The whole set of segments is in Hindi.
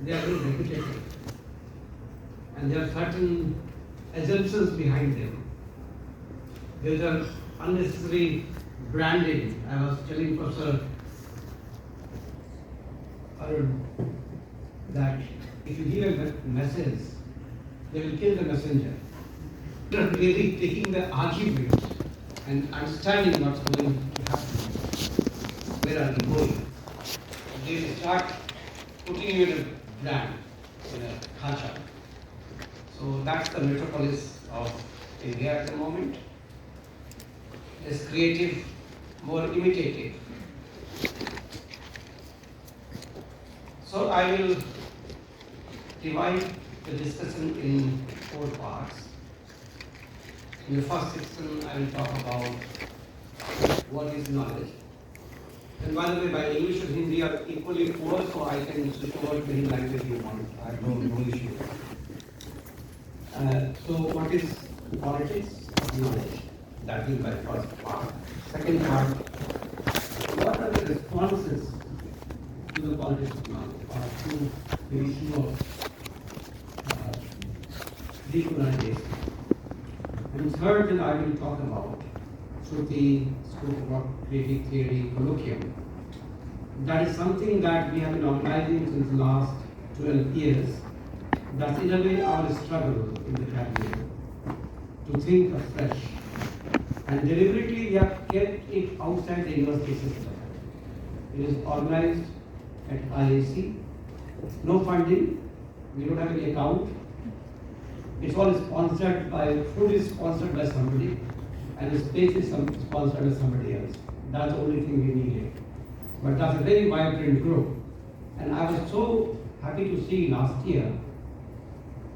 they are very repetitive. And there are certain assumptions behind them. There's an unnecessary branding. I was telling Professor Arun that if you give a message, they will kill the messenger. They're really taking the argument and understanding what's going to happen. Where are you going? They will start putting you in a brand, in a khacha. So that's the metropolis of India at the moment. It's creative, more imitative. So I will divide the discussion in 4 parts. In the first section, I will talk about what is knowledge. And by the way, by English and Hindi are equally poor, so I can switch over to any language you want. I have no issue. So what is politics of knowledge? That is my first part. Second part, what are the responses to the politics of knowledge or to the issue of decolonization? And third, then I will talk about Shruti, scope of creative theory, colloquium. That is something that we have been organizing since the last 12 years. That's in a way our struggle in the academy to think afresh. And deliberately we have kept it outside the university system. It is organized at IAC, no funding, we don't have any account. It's all sponsored by, food is sponsored by somebody, and the space is sponsored by somebody else. That's the only thing we needed. But that's a very vibrant group. And I was so happy to see last year,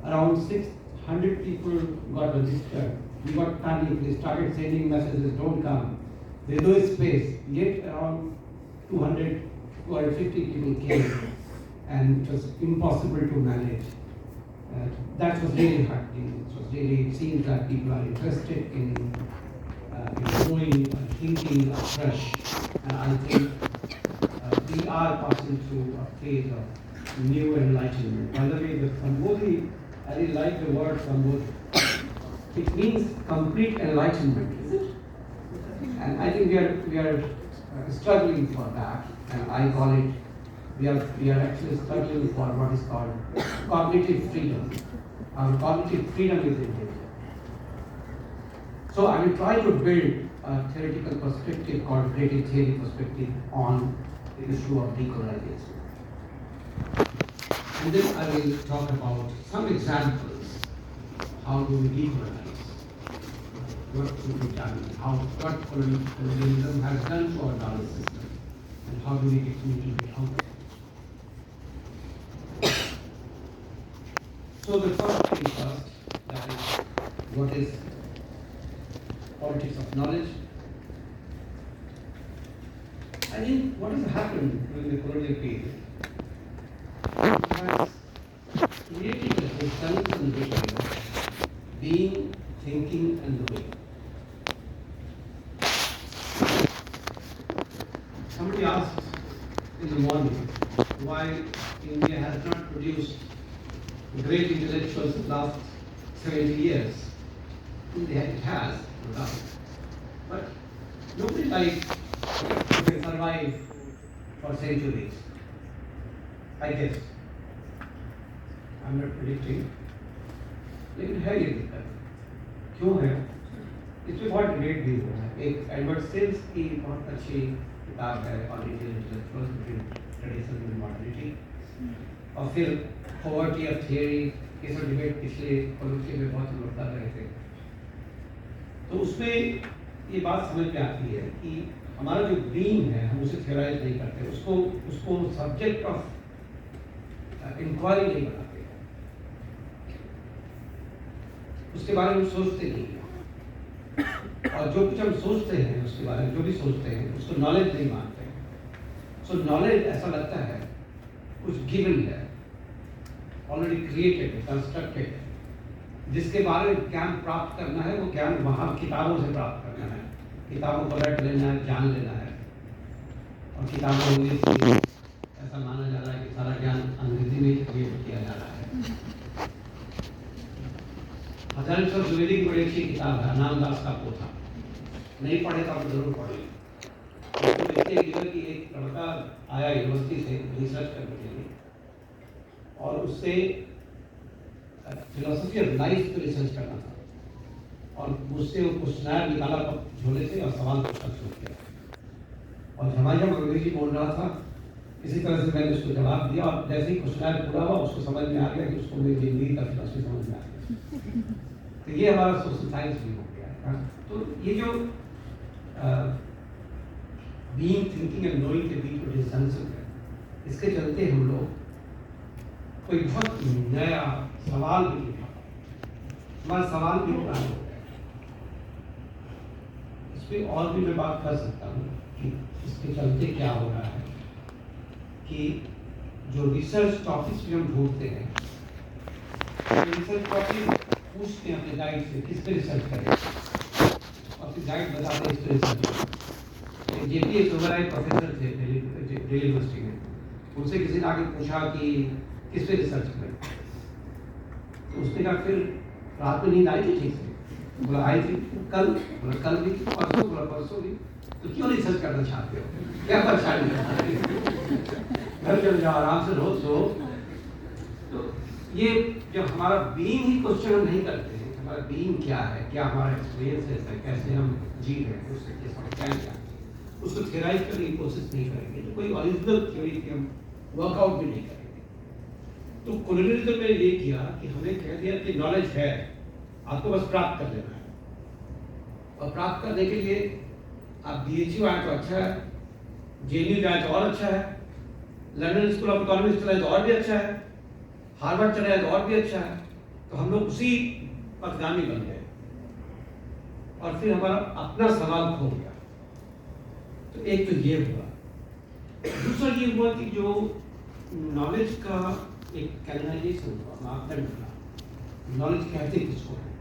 around 600 people got registered. We got panicked, we started sending messages, don't come. There's no space. Yet around 200, 250 people came, and it was impossible to manage. That was really heartening. It was really, it seems that people are interested in growing and thinking afresh. And I think we are passing through a phase of new enlightenment. By the way, the Sambodhi, I really like the word Sambodhi. It means complete enlightenment, is it? And I think we are struggling for that, and I call it, we are actually struggling for what is called cognitive freedom. Our cognitive freedom is in danger. So I will try to build a theoretical perspective called creative theory perspective on the issue of decolonization. And then I will talk about some examples. How do we decolonize? What should be done? What colonialism has done to our knowledge system? And how do we continue to get out of it? So the first thing first, that is, what is politics of knowledge? I think what has happened during the colonial period has created a distinction between being, thinking, and doing. Somebody asked in the morning why India has not produced great intellectuals in the last 70 years. It has, no doubt. But nobody likes to survive for centuries. I guess. I'm not predicting. लेकिन है ये दिक्कत क्यों है इस पे बहुत डिबेट भी हुआ है एक एडवर्ड सेल्स की बहुत अच्छी किताब है on Indian intellectuals between tradition and modernity और फिर पॉवर्टी ऑफ थियरी ये सब डिबेट पिछले कॉलेज में बहुत लोग कर रहे थे तो उसमें ये बात समझ में आती है कि हमारा जो बीइंग है हम उसे थियराइज नहीं करते उसको सब्जेक्ट ऑफ इंक्वायरी नहीं बनाते उसके बारे में सोचते नहीं हैं और जो कुछ हम सोचते हैं उसके बारे में जो भी सोचते हैं उसको नॉलेज नहीं मानते हैं सो नॉलेज ऐसा लगता है कुछ गिवन है ऑलरेडी क्रिएटेड कंस्ट्रक्टेड जिसके बारे में ज्ञान प्राप्त करना है वो ज्ञान वहाँ किताबों से प्राप्त करना है किताबों को रट लेना है जान लेना है और किताबों में ऐसा माना जा रहा है कि सारा ज्ञान अंग्रेजी हिंदी में क्रिएट किया जा रहा है। हजारिक द्विवेदी की बड़ी अच्छी किताब है, नामदास का पोथा, नहीं पढ़े तो आप जरूर पढ़ें। उसको देखिए कि एक लड़का आया यूनिवर्सिटी से रिसर्च करने के लिए और उससे फिलोसफी ऑफ लाइफ पे रिसर्च करना था और मुझसे वो क्वेश्चनर निकाला झोले से और सवाल पूछना शुरू किया और हमारे जब अंग्रेजी बोल रहा था इसी तरह से मैंने उसको जवाब दिया और जैसे ही क्वेश्चनर पूरा हुआ उसको समझ में आ गया कि उसको मेरी जिंदगी का फिलोसफी समझ में आ गया। तो ये हमारा सोशल साइंस भी हो गया। तो ये जो बीइंग, थिंकिंग एंड नोइंग के बीच में डिस्टेंस है, इसके चलते हम लोग कोई बहुत नया सवाल भी नहीं उठा, हमारा सवाल भी उठाना हो गया। इस पर और भी मैं बात कर सकता हूँ कि इसके चलते क्या हो रहा है कि जो रिसर्च टॉपिक्स भी हम ढूंढते हैं, रिसर्च टॉपिक पूछते हैं अपने गाइड से किस पे रिसर्च करें और फिर गाइड बताते हैं इस पर रिसर्च करें। JPS वगैरह एक प्रोफेसर थे दिल्ली यूनिवर्सिटी में, उनसे किसी ने आगे पूछा कि किस पे रिसर्च करें, तो उसने कहा फिर रात में नींद आई थी ठीक से, बोला आई थी कल, बोला कल भी, परसों, बोला परसों भी, तो क्यों रिसर्च करना चाहते हो, क्या परेशानी है, घर चल जाओ आराम से रोज सो। तो ये जब हमारा बीइंग ही क्वेश्चन हम नहीं करते हैं, हमारा बीइंग क्या है, क्या हमारा एक्सपीरियंस है, कैसे हम जी रहे हैं, उससे क्या समझ क्या, उसको थ्योराइज करने की कोशिश नहीं करेंगे, तो कोई ओरिजिनल थ्योरी की हम वर्कआउट भी नहीं करेंगे। तो कोलोनियलिज्म ने ये किया कि हमें कह दिया कि नॉलेज है, आपको बस प्राप्त कर लेना है और प्राप्त करने के लिए आप BHU आए तो अच्छा है, JNU जाए तो और अच्छा है, लंदन स्कूल ऑफ इकोनॉमिक्स चलाए तो और भी अच्छा है, हार्वर्ड चलाए तो और भी अच्छा है। तो हम लोग उसी पथगामी बन गए और फिर हमारा अपना सवाल खो गया। तो एक तो ये हुआ, दूसरा ये हुआ कि जो नॉलेज का एक कैनलाइजेशन हुआ, मापदंड हुआ, नॉलेज कहते किसको है,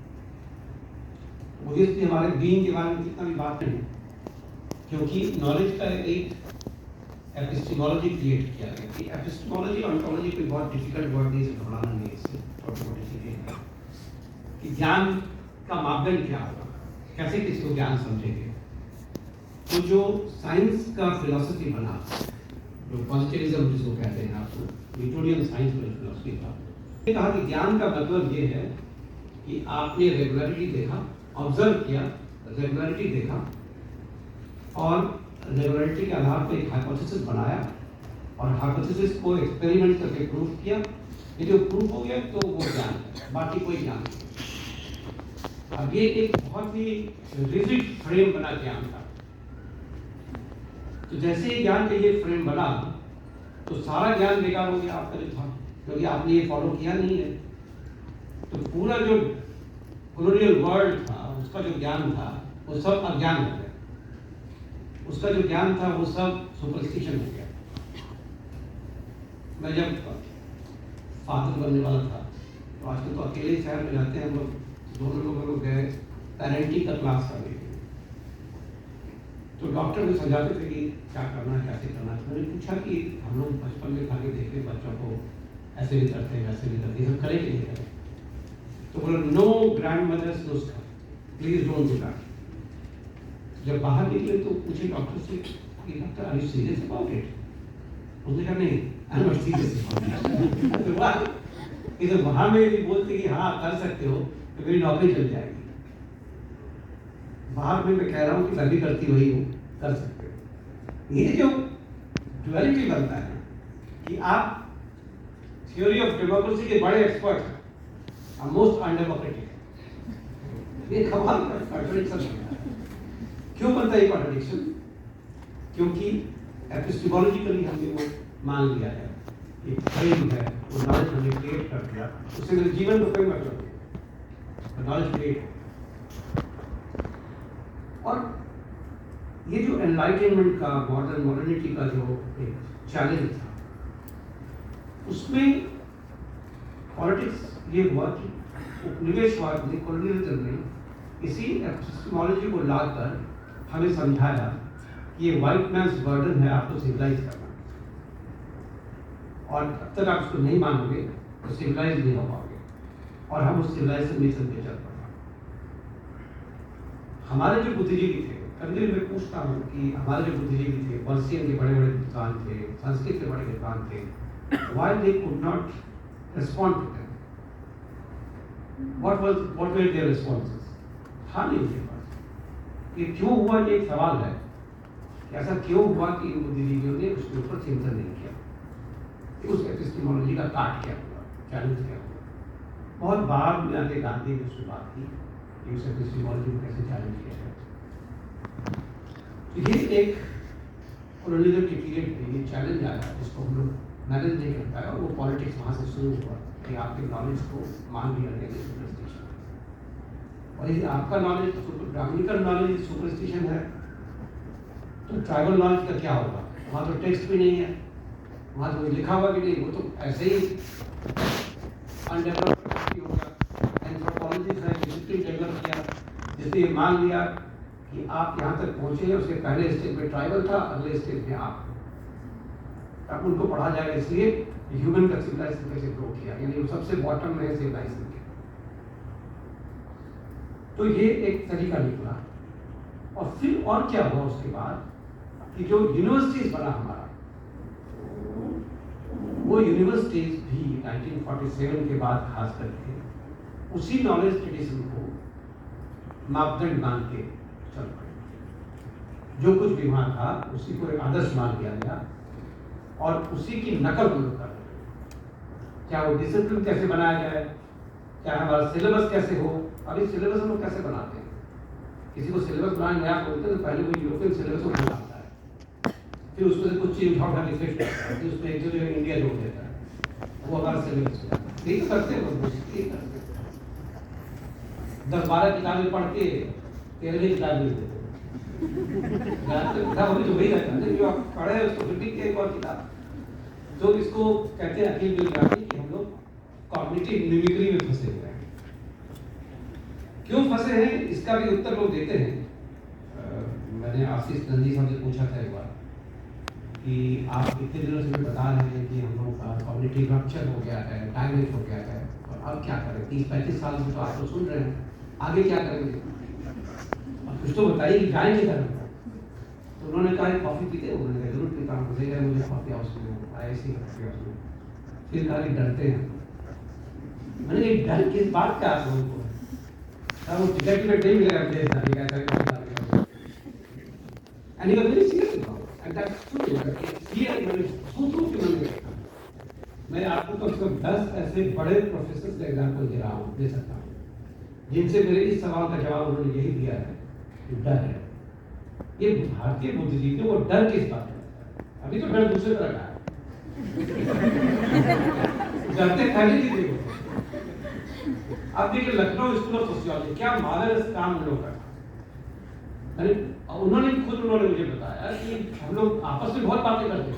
मुझे हमारे बीइंग के बारे में कितना भी बात नहीं, क्योंकि नॉलेज का एक एपिस्टेमोलॉजी क्रिएट किया गया कि एपिस्टेमोलॉजी और ऑन्टोलॉजी कोई बहुत डिफिकल्ट वर्ड नहीं, इसे ढूंढना नहीं, इससे छोटे कि ज्ञान का मापदंड क्या होगा, कैसे किसी को ज्ञान समझेंगे। तो जो साइंस का फिलॉसफी बना, जो पॉजिटिविज्म जिसको कहते हैं, आपको न्यूटोनियन साइंस में फिलॉसफी था, ये कहा कि ज्ञान का मतलब ये है कि आपने रेगुलरिटी देखा, ऑब्जर्व किया, रेगुलरिटी देखा और रेगुलरिटी के आधार पर एक हाइपोथेसिस बनाया और हाइपोथेसिस को एक्सपेरिमेंट करके प्रूफ किया। ये जो प्रूफ हो गया तो वो ज्ञान है, बाकी कोई ज्ञान नहीं। अब ये एक बहुत ही रिजिड फ्रेम बना ज्ञान का। तो जैसे ही ज्ञान का ये फ्रेम बना तो सारा ज्ञान बेकार हो गया आपका जो था, क्योंकि आपने ये फॉलो किया नहीं है। तो पूरा जो कॉलोनियल वर्ल्ड था, उसका जो ज्ञान था वो सब अज्ञान हो गया, उसका जो ज्ञान था वो सब सुपरस्टिशन हो गया। मैं जब फादर बनने वाला था तो आजकल तो अकेले ही शहर में जाते हैं हम लोग, दोनों लोग गए पेरेंटिंग का क्लास करने के लिए, तो डॉक्टर मुझे समझाते थे कि क्या करना है, कैसे करना है। मैंने पूछा कि हम लोग बचपन में खा के देखे बच्चों को ऐसे भी करते हैं, वैसे भी करते हैं, सब करें कि नहीं करें। तो बोला नो ग्रैंड मदर्स नुस्खा, प्लीज डोंट डू दैट। जब बाहर निकले तो पूछे डॉक्टर से कि doctor R you serious about it? उसने कहा नहीं, I am not serious about it. तो वहां में यदि बोलते कि हाँ कर सकते हो तो मेरी नौकरी चल जाएगी। बाहर में मैं कह रहा हूँ कि मैं भी करती वही हूँ, कर सकते हो। ये जो डुअलिटी बनता है कि आप थ्योरी ऑफ डेमोक्रेसी के बड़े एक्सपर्ट हैं, आप मोस्ट अनडेमोक्रेटिक, ये कमाल का कॉन्ट्रडिक्शन है। क्यों बनता है ये कॉन्ट्रडिक्शन? क्योंकि एपिस्टेमोलॉजिकली हमने वो मान लिया है, एक फ्रेम है, वो नॉलेज हमने क्रिएट कर दिया, उससे मेरे जीवन में कोई मतलब नहीं, नॉलेज क्रिएट। और ये जो एनलाइटनमेंट का, मॉडर्निटी का जो एक चैलेंज था, उसमें पॉलिटिक्स ये हुआ कि उपनिवेशवाद ने, कॉलोनियलिज्म ने इसी एपिस्टेमोलॉजी को लाकर हमें समझाया कि ये व्हाइट मैन्स बर्डन है आपको सिविलाइज करना। और जब तक आप उसको नहीं मानोगे तो सिविलाइज नहीं हो पाओगे, और हम उस सिविलाइजेशन मिशन पे चल पड़े। हमारे जो बुद्धिजीवी थे, कभी मैं पूछता हूँ कि हमारे जो बुद्धिजीवी थे, पर्शियन के बड़े बड़े विद्वान थे, संस्कृत के बड़े विद्वान थे, why they could not respond to them? What were their responses? था नहीं उनके पास। ये क्यों हुआ, ये एक सवाल है कि ऐसा क्यों हुआ कि इन बुद्धिजीवियों ने उसके ऊपर चिंतन नहीं किया, उस एपिस्टेमोलॉजी का काट क्या हुआ, चैलेंज क्या हुआ। बहुत बार में आके गांधी ने उससे बात की कि उस एपिस्टेमोलॉजी को कैसे चैलेंज किया जाए। तो ये एक कोलोनियलिज्म के पीरियड में ये चैलेंज आया जिसको हम लोग मैनेज नहीं कर पाए, और वो पॉलिटिक्स वहाँ से शुरू हुआ कि आपके नॉलेज को मान लिया गया सुपरस्टिशन, और यदि आपका नॉलेज ब्राह्मणिकल नॉलेज सुपरस्टिशन है तो ट्राइबल नॉलेज का क्या होगा? वहाँ तो टेक्स्ट भी नहीं है, वहाँ तो लिखा हुआ भी नहीं, वो तो ऐसे ही अनडेवलप्ड हो गया। एंथ्रोपोलॉजिस्ट है, डिसिप्लिन डेवलप किया, जिसने मान लिया कि आप यहाँ तक पहुँचे, उसके पहले स्टेज में ट्राइबल था, अगले स्टेज में आप, अब उनको पढ़ा जाएगा, इसलिए ह्यूमन का सिविलाइजेशन कैसे ग्रो किया, यानी वो सबसे बॉटम में है सिविलाइजेशन के। तो ये एक तरीका निकला, और फिर और क्या हुआ उसके बाद कि जो यूनिवर्सिटीज बना हमारा, वो यूनिवर्सिटीज भी 1947 के बाद खास करके उसी नॉलेज ट्रेडिशन को मापदंड मान के चल पड़े। जो कुछ भी वहाँ था उसी को एक आदर्श मान लिया गया, और उसी की नकल को कर रहे। क्या वो डिसिप्लिन कैसे बनाया जाए, क्या हमारा सिलेबस कैसे हो। अभी सिलेबस हम लोग कैसे बनाते हैं, किसी को सिलेबस बनाने नया बोलते हैं तो पहले वो यूरोपियन सिलेबस को बनाता है, फिर उसमें से कुछ चीज उठा उठा के फिट करता है, फिर उसमें एक जो इंडिया जोड़ देता है, वो हमारा सिलेबस होता है। ठीक करते हैं वो, ठीक करते हैं। 10-12 किताबें पढ़ के 13वीं किताब नहीं देते, किताब तो वही रहता है जो आप पढ़े उसको फिर के एक और किताब। तो इसको कहते हैं अखिल बिलग्राफी कि हम लोग कॉग्निटिव मिमिक्री में फंसे हुए हैं। क्यों फंसे हैं इसका भी उत्तर लोग देते हैं। मैंने आशीष नंदी साहब से पूछा था एक बार कि आप इतने दिनों से बता रहे हैं कि हम लोग का कॉग्निटिव रप्चर हो गया है, डैमेज हो गया है, और अब क्या करें? 30-35 साल से तो आप तो सुन रहे हैं, आगे क्या करेंगे? अब कुछ तो बताइए कि जाएंगे करें। तो उन्होंने कहा कॉफी पीते, उन्होंने कहा जरूर पीता हूँ, ले गए मुझे कॉफी हाउस में, ऐसी कॉफी हाउस में। फिर कहा कि डरते हैं। मैंने डर किस बात का आप लोगों को? वो टिकट नहीं मिलेगा मुझे ऐसा and he was very serious about it, and that's true. मैं आपको कम से कम 10 ऐसे बड़े प्रोफेसर का एग्जाम्पल दे सकता हूँ जिनसे मेरे इस सवाल का जवाब उन्होंने यही दिया है कि डर है। ये भारतीय बुद्धिजीवी वो डर किस बात है? अभी तो डर दूसरे तरह का है, डरते पहले की देखो। आप देखिए लखनऊ स्कूल ऑफ सोशियोलॉजी, क्या मार्वलस काम हम लोग का। उन्होंने मुझे बताया कि हम लोग आपस में बहुत बातें करते थे,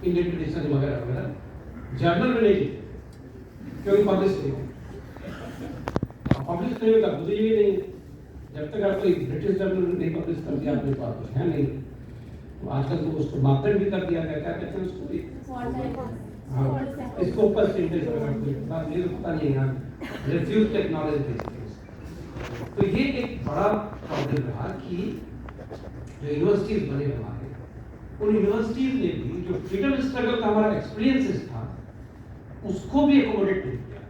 इंडियन ट्रेडिशन वगैरह वगैरह, जर्नल में नहीं लिखते क्योंकि पब्लिश नहीं होता, बुद्धिजीवी नहीं है। जब तक आप कोई ब्रिटिश जर्नल में नहीं पब्लिश कर दिया आपने तो आप कुछ है नहीं। तो आजकल तो उसको मापदंड भी कर दिया गया, क्या कहते हैं उसको, इसको ऊपर से पता नहीं है, रिफ्यूज टेक्नोलॉजी। तो ये एक बड़ा प्रॉब्लम रहा कि जो यूनिवर्सिटीज बने हमारे, उन यूनिवर्सिटीज ने भी जो फ्रीडम स्ट्रगल का हमारा एक्सपीरियंसेस था उसको भी एकोमोडेट नहीं किया।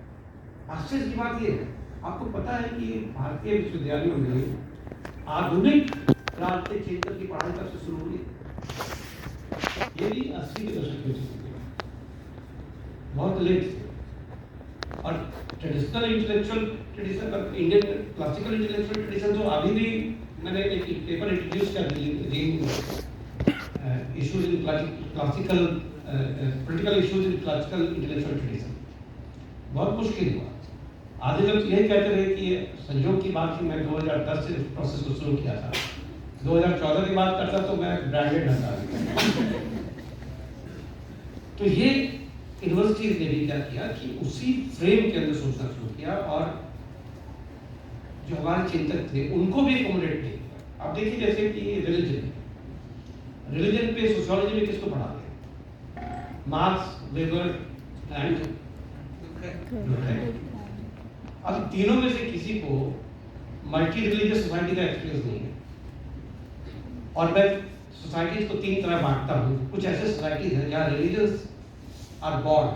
आश्चर्य की बात ये है, आपको पता है कि भारतीय विश्वविद्यालयों में आधुनिक राजनीतिक क्षेत्र की पढ़ाई कब से शुरू हुई? ये भी 80 के दशक में शुरू हुई, बहुत लेट से। और traditional intellectual tradition, Indian classical intellectual tradition, जो अभी भी मैंने एक पेपर इंट्रोड्यूस कर दी, issues in classical political issues in classical intellectual tradition, बहुत मुश्किल हुआ। आधे लोग यही कहते रहे कि संयोग की बात थी, मैं 2010 से इस प्रोसेस को शुरू किया था, 2014 की बात करता तो मैं ब्रांडेड हटा। तो ये यूनिवर्सिटीज ने भी क्या किया कि उसी फ्रेम के अंदर सोचना शुरू किया, और जो हमारे चिंतक थे उनको भी एकोमोडेट नहीं किया। अब देखिए जैसे कि रिलीजन पे सोशियोलॉजी में किसको पढ़ाते हैं? लेबर एंड अब तीनों में से किसी को मल्टी रिलीजियस सोसाइटी का एक्सपीरियंस नहीं है। और मैं सोसाइटीज को तीन तरह बांटता हूँ। कुछ ऐसे सोसाइटीज हैं जहाँ रिलीजन्स आर बॉर्न।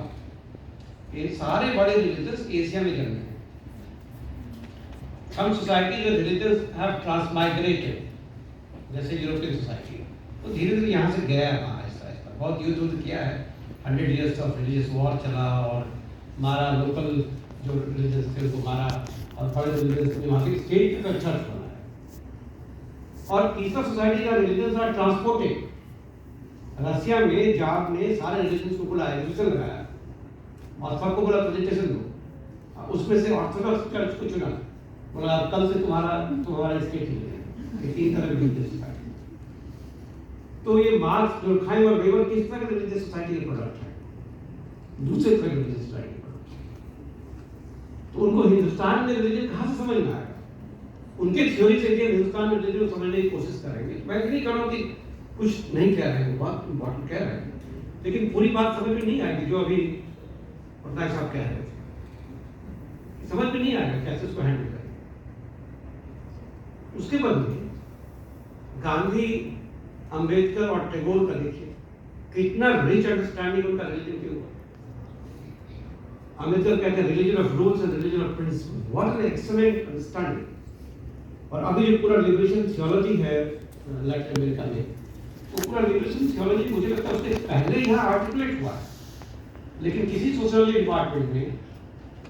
ये सारे बड़े रिलीजन्स एशिया में जन्मे हैं। सम सोसाइटीज में रिलीजन्स हैव ट्रांसमाइग्रेटेड, जैसे यूरोपियन सोसाइटी, तो धीरे धीरे यहाँ से गया है वहाँ आहिस्ता आहिस्ता। बहुत युद्ध किया है, 100 years ऑफ रिलीजियस वॉर चला और मारा लोकल जो रिलीजन्स थे उनको मारा, और बड़े रिलीजन्स ने वहाँ के स्टेट का चर्च बनाया। और तीसरा सोसाइटी का रिलीजन्स आर ट्रांसपोर्टेड। रसिया में जाप ने सारे रिलीजन्स को बुलाया, एग्जीबिशन लगाया और सबको बोला प्रेजेंटेशन दो। उसमें से ऑर्थोडॉक्स चर्च को चुना, बोला कल से तुम्हारा स्टेट ही है। ये तीन तरह की रिलीजियस सोसाइटी। तो ये मार्क्स, डुर्खाइम और वेबर किस तरह की रिलीजियस सोसाइटी के प्रोडक्ट है? दूसरे तरह की रिलीजियस सोसाइटी के प्रोडक्ट। तो उनको हिंदुस्तान में रिलीजन कहाँ से समझ में आएगा? उनके थ्योरी से हिंदुस्तान में रिलीजन को समझने की कोशिश करेंगे। मैं नहीं कह रहा हूँ कि कुछ नहीं कह रहे हैं, बहुत इम्पोर्टेंट कह रहे हैं, लेकिन पूरी बात समझ में नहीं आएगी। जो अभी पटनायक साहब कह रहे थे, समझ में नहीं आएगा कैसे उसको हैंडल करें। उसके बाद में गांधी, अंबेडकर और टैगोर का देखिए कितना रिच अंडरस्टैंडिंग उनका रिलीजन के ऊपर। अंबेडकर कहते हैं religion of rules and religion of principle. What an excellent understanding. और अभी जो पूरा लिबरेशन थियोलॉजी है लैटिन अमेरिका में, वो पूरा लिबरेशन थियोलॉजी मुझे लगता है उससे पहले यहाँ आर्टिकुलेट हुआ है, लेकिन किसी सोशियोलॉजी डिपार्टमेंट में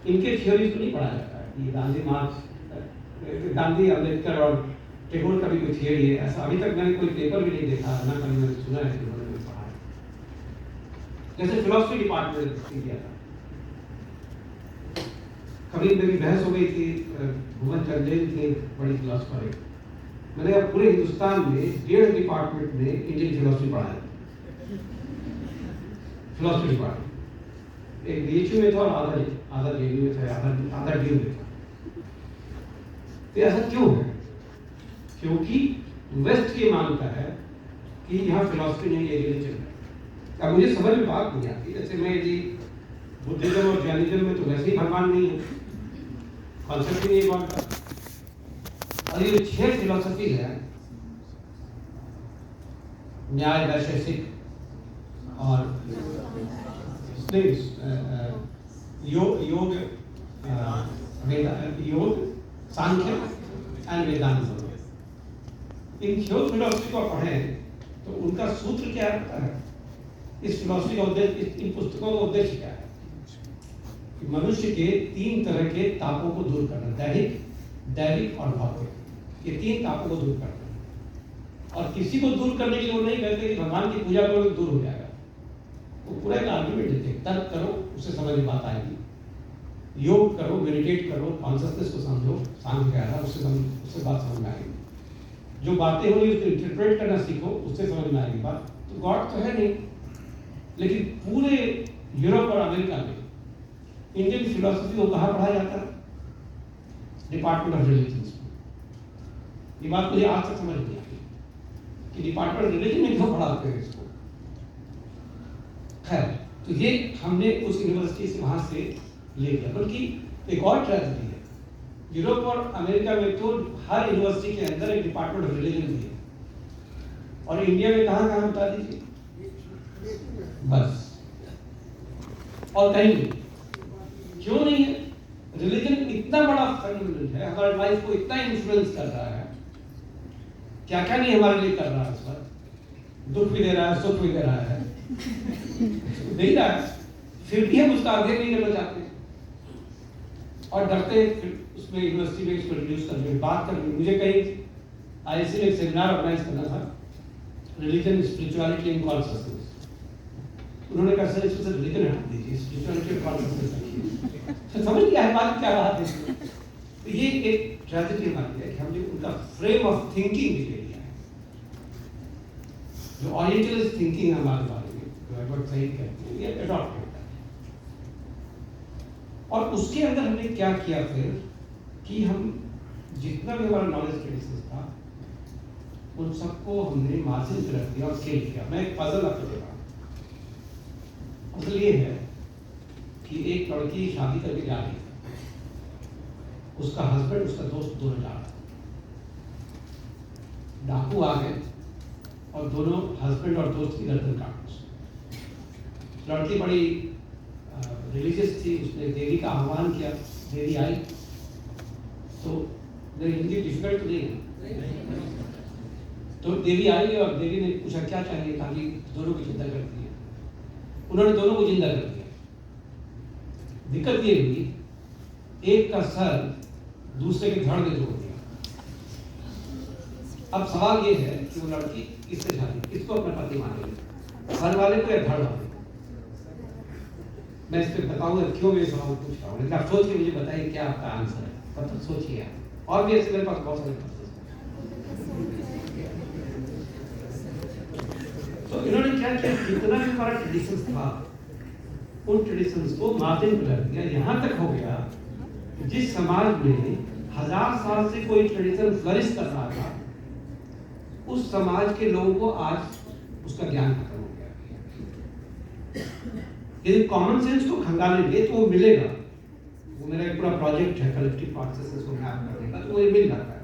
इनके थियोरीज को नहीं पढ़ाया जाता है। ये गांधी, मार्क्स, गांधी, अंबेडकर और टैगोर का भी कोई थियरी है, ऐसा अभी तक मैंने कोई पेपर भी नहीं देखा, ना कभी मैंने सुना है कि उन्होंने पढ़ा है। जैसे फिलॉसफी डिपार्टमेंट किया था, कभी मेरी बहस हो गई थी, भुवन चंदेल थे बड़ी फिलोसफर है, मैंने अब पूरे हिंदुस्तान में 1.5 डिपार्टमेंट में इंडियन फिलोसफी पढ़ाया। फिलोसफी डिपार्टमेंट एक बीएचयू में था और आधा जेयू में था, आधा ड्यू में था। तो ऐसा क्यों है? क्योंकि वेस्ट ये मानता है कि यहाँ फिलोसफी नहीं है, रिलीजन है। अब मुझे समझ में बात नहीं आती। जैसे मैं यदि बुद्धिज्म और जैनिज्म में तो वैसे ही भगवान नहीं है, कॉन्सेप्ट ही नहीं बनता। और ये 6 फिलोसफी है, न्याय, वैशेषिक और योग, सांख्य एंड वेदांत। इन 6 फिलोसफी को पढ़ें तो उनका सूत्र क्या रहता है? इस फिलोसफी का उद्देश्य, इन पुस्तकों का उद्देश्य क्या है? कि मनुष्य के 3 तरह के तापों को दूर करना, दैहिक, दैविक और भौतिक। ये 3 तापों को दूर करना। और किसी को दूर करने के लिए वो नहीं कहते कि भगवान की पूजा करो तो दूर हो जाएगा। वो पूरा एक आर्गुमेंट देते हैं, तर्क करो, उससे समझ में बात आएगी। योग करो, मेडिटेट करो, कॉन्शियसनेस को समझो, सांख्य कह रहा है, उससे बात समझ में आएगी। जो बातें होंगी उसको इंटरप्रेट करना सीखो, उससे समझ में आएगी बात। तो गॉड तो है नहीं, लेकिन पूरे यूरोप और अमेरिका में इंडियन फिलोसफी को कहाँ पढ़ाया जाता है? डिपार्टमेंट ऑफ रिलीजन्स में। ये बात मुझे आज तक समझ नहीं आई कि डिपार्टमेंट ऑफ रिलीजन में क्यों पढ़ाते हैं इसको। खैर, तो ये हमने उस यूनिवर्सिटी से वहां से ले लिया। बल्कि एक और ट्रेजेडी है, यूरोप और अमेरिका में तो हर यूनिवर्सिटी के अंदर एक डिपार्टमेंट ऑफ रिलीजन भी है, और इंडिया में कहाँ कहाँ बता दीजिए? बस, और कहीं नहीं। क्यों नहीं है? रिलीजन इतना बड़ा फंडामेंटल है, हमारी लाइफ को इतना इन्फ्लुएंस कर रहा है, क्या क्या नहीं हमारे लिए कर रहा है। इस पर दुख भी दे रहा है, सुख भी दे रहा है, दे रहा है, फिर भी हम उसका आगे नहीं करना चाहते और डरते हैं। फिर उसमें यूनिवर्सिटी में इसको रिड्यूस करने की बात करनी। मुझे कहीं आईएससी में एक सेमिनार ऑर्गेनाइज करना था, रिलीजन, स्पिरिचुअलिटी एंड कॉन्शियसनेस। उन्होंने कहा सर इसमें रिलीजन हटा दीजिए, स्पिरिचुअलिटी और कॉन्शियसनेस रखिए। तो समझ लिया है बात क्या बात है। तो ये एक ट्रेजेडी हमारी है कि हमने उनका फ्रेम ऑफ थिंकिंग भी ले लिया है, जो ओरिएंटलिस्ट थिंकिंग है हमारे बारे में, सही कहते हैं, ये अडॉप्ट करता है। और उसके अंदर हमने क्या किया फिर कि हम जितना भी हमारा नॉलेज ट्रेडिशंस था उन सबको हमने मार्जिन पे रख दिया और स्केल किया। मैं एक पजल आपको दे रहा हूँ, असल ये है कि एक लड़की शादी करके जा रही है, उसका हस्बैंड उसका दोस्त दोनों जा रहा है, डाकू आ गए और दोनों हस्बैंड और दोस्त की गर्दन काट दी। लड़की बड़ी रिलीजियस थी, उसने देवी का आह्वान किया, देवी आई। तो हिंदी डिफिकल्ट तो नहीं है, तो देवी आई और देवी ने पूछा क्या चाहिए, ताकि दोनों की चिंता करती है। उन्होंने दोनों को जिंदा कर दिया। दिक्कत ये हुई, एक का सर दूसरे के धड़ में जोड़ दिया। अब सवाल ये है कि वो लड़की किससे शादी, किसको अपना पति मानेगी, सर वाले को या धड़ वाले को? मैं इस पर बताऊंगा क्यों मैं सवाल पूछ रहा हूँ, लेकिन आप सोच के मुझे बताइए क्या आपका आंसर है। तब तक सोचिए आप। और भी ऐसे मेरे पास बहुत सारे प्रश्न हैं। तो इन्होंने क्या किया, जितना भी हमारा ट्रेडिशंस था उन ट्रेडिशंस को मार्जिन पर रख दिया। यहाँ तक हो गया जिस समाज में 1000 साल से कोई ट्रेडिशन फ्लरिश कर रहा था, उस समाज के लोगों को आज उसका ज्ञान खत्म हो गया। यदि कॉमन सेंस को खंगालेंगे तो वो मिलेगा। वो मेरा एक पूरा प्रोजेक्ट है कलेक्टिव कॉन्शियसनेस को मैप करने का, तो वो मिल जाता है।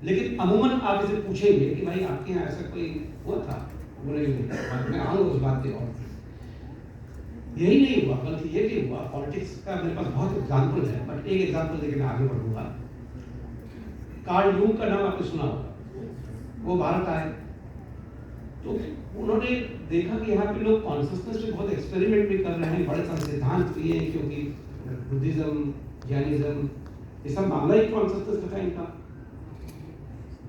लेकिन अमूमन आप इसे पूछेंगे कि भाई आपके यहाँ ऐसा कोई हुआ था, बोलेंगे मैं आऊँगा उस बात पे। और यही नहीं हुआ, बल्कि ये भी हुआ। पॉलिटिक्स का मेरे पास बहुत एग्जाम्पल है, बट एक एग्जाम्पल देके मैं आगे बढ़ूंगा। कार्ल यूंग का नाम आपने सुना होगा, वो भारत आए तो उन्होंने देखा कि यहाँ पे लोग कॉन्शियसनेस पे बहुत एक्सपेरिमेंट भी कर रहे हैं, बड़े सारे सिद्धांत भी हैं, क्योंकि बुद्धिज्म, जैनिज्म, ये सब मामला ही कॉन्शियसनेस का था इनका।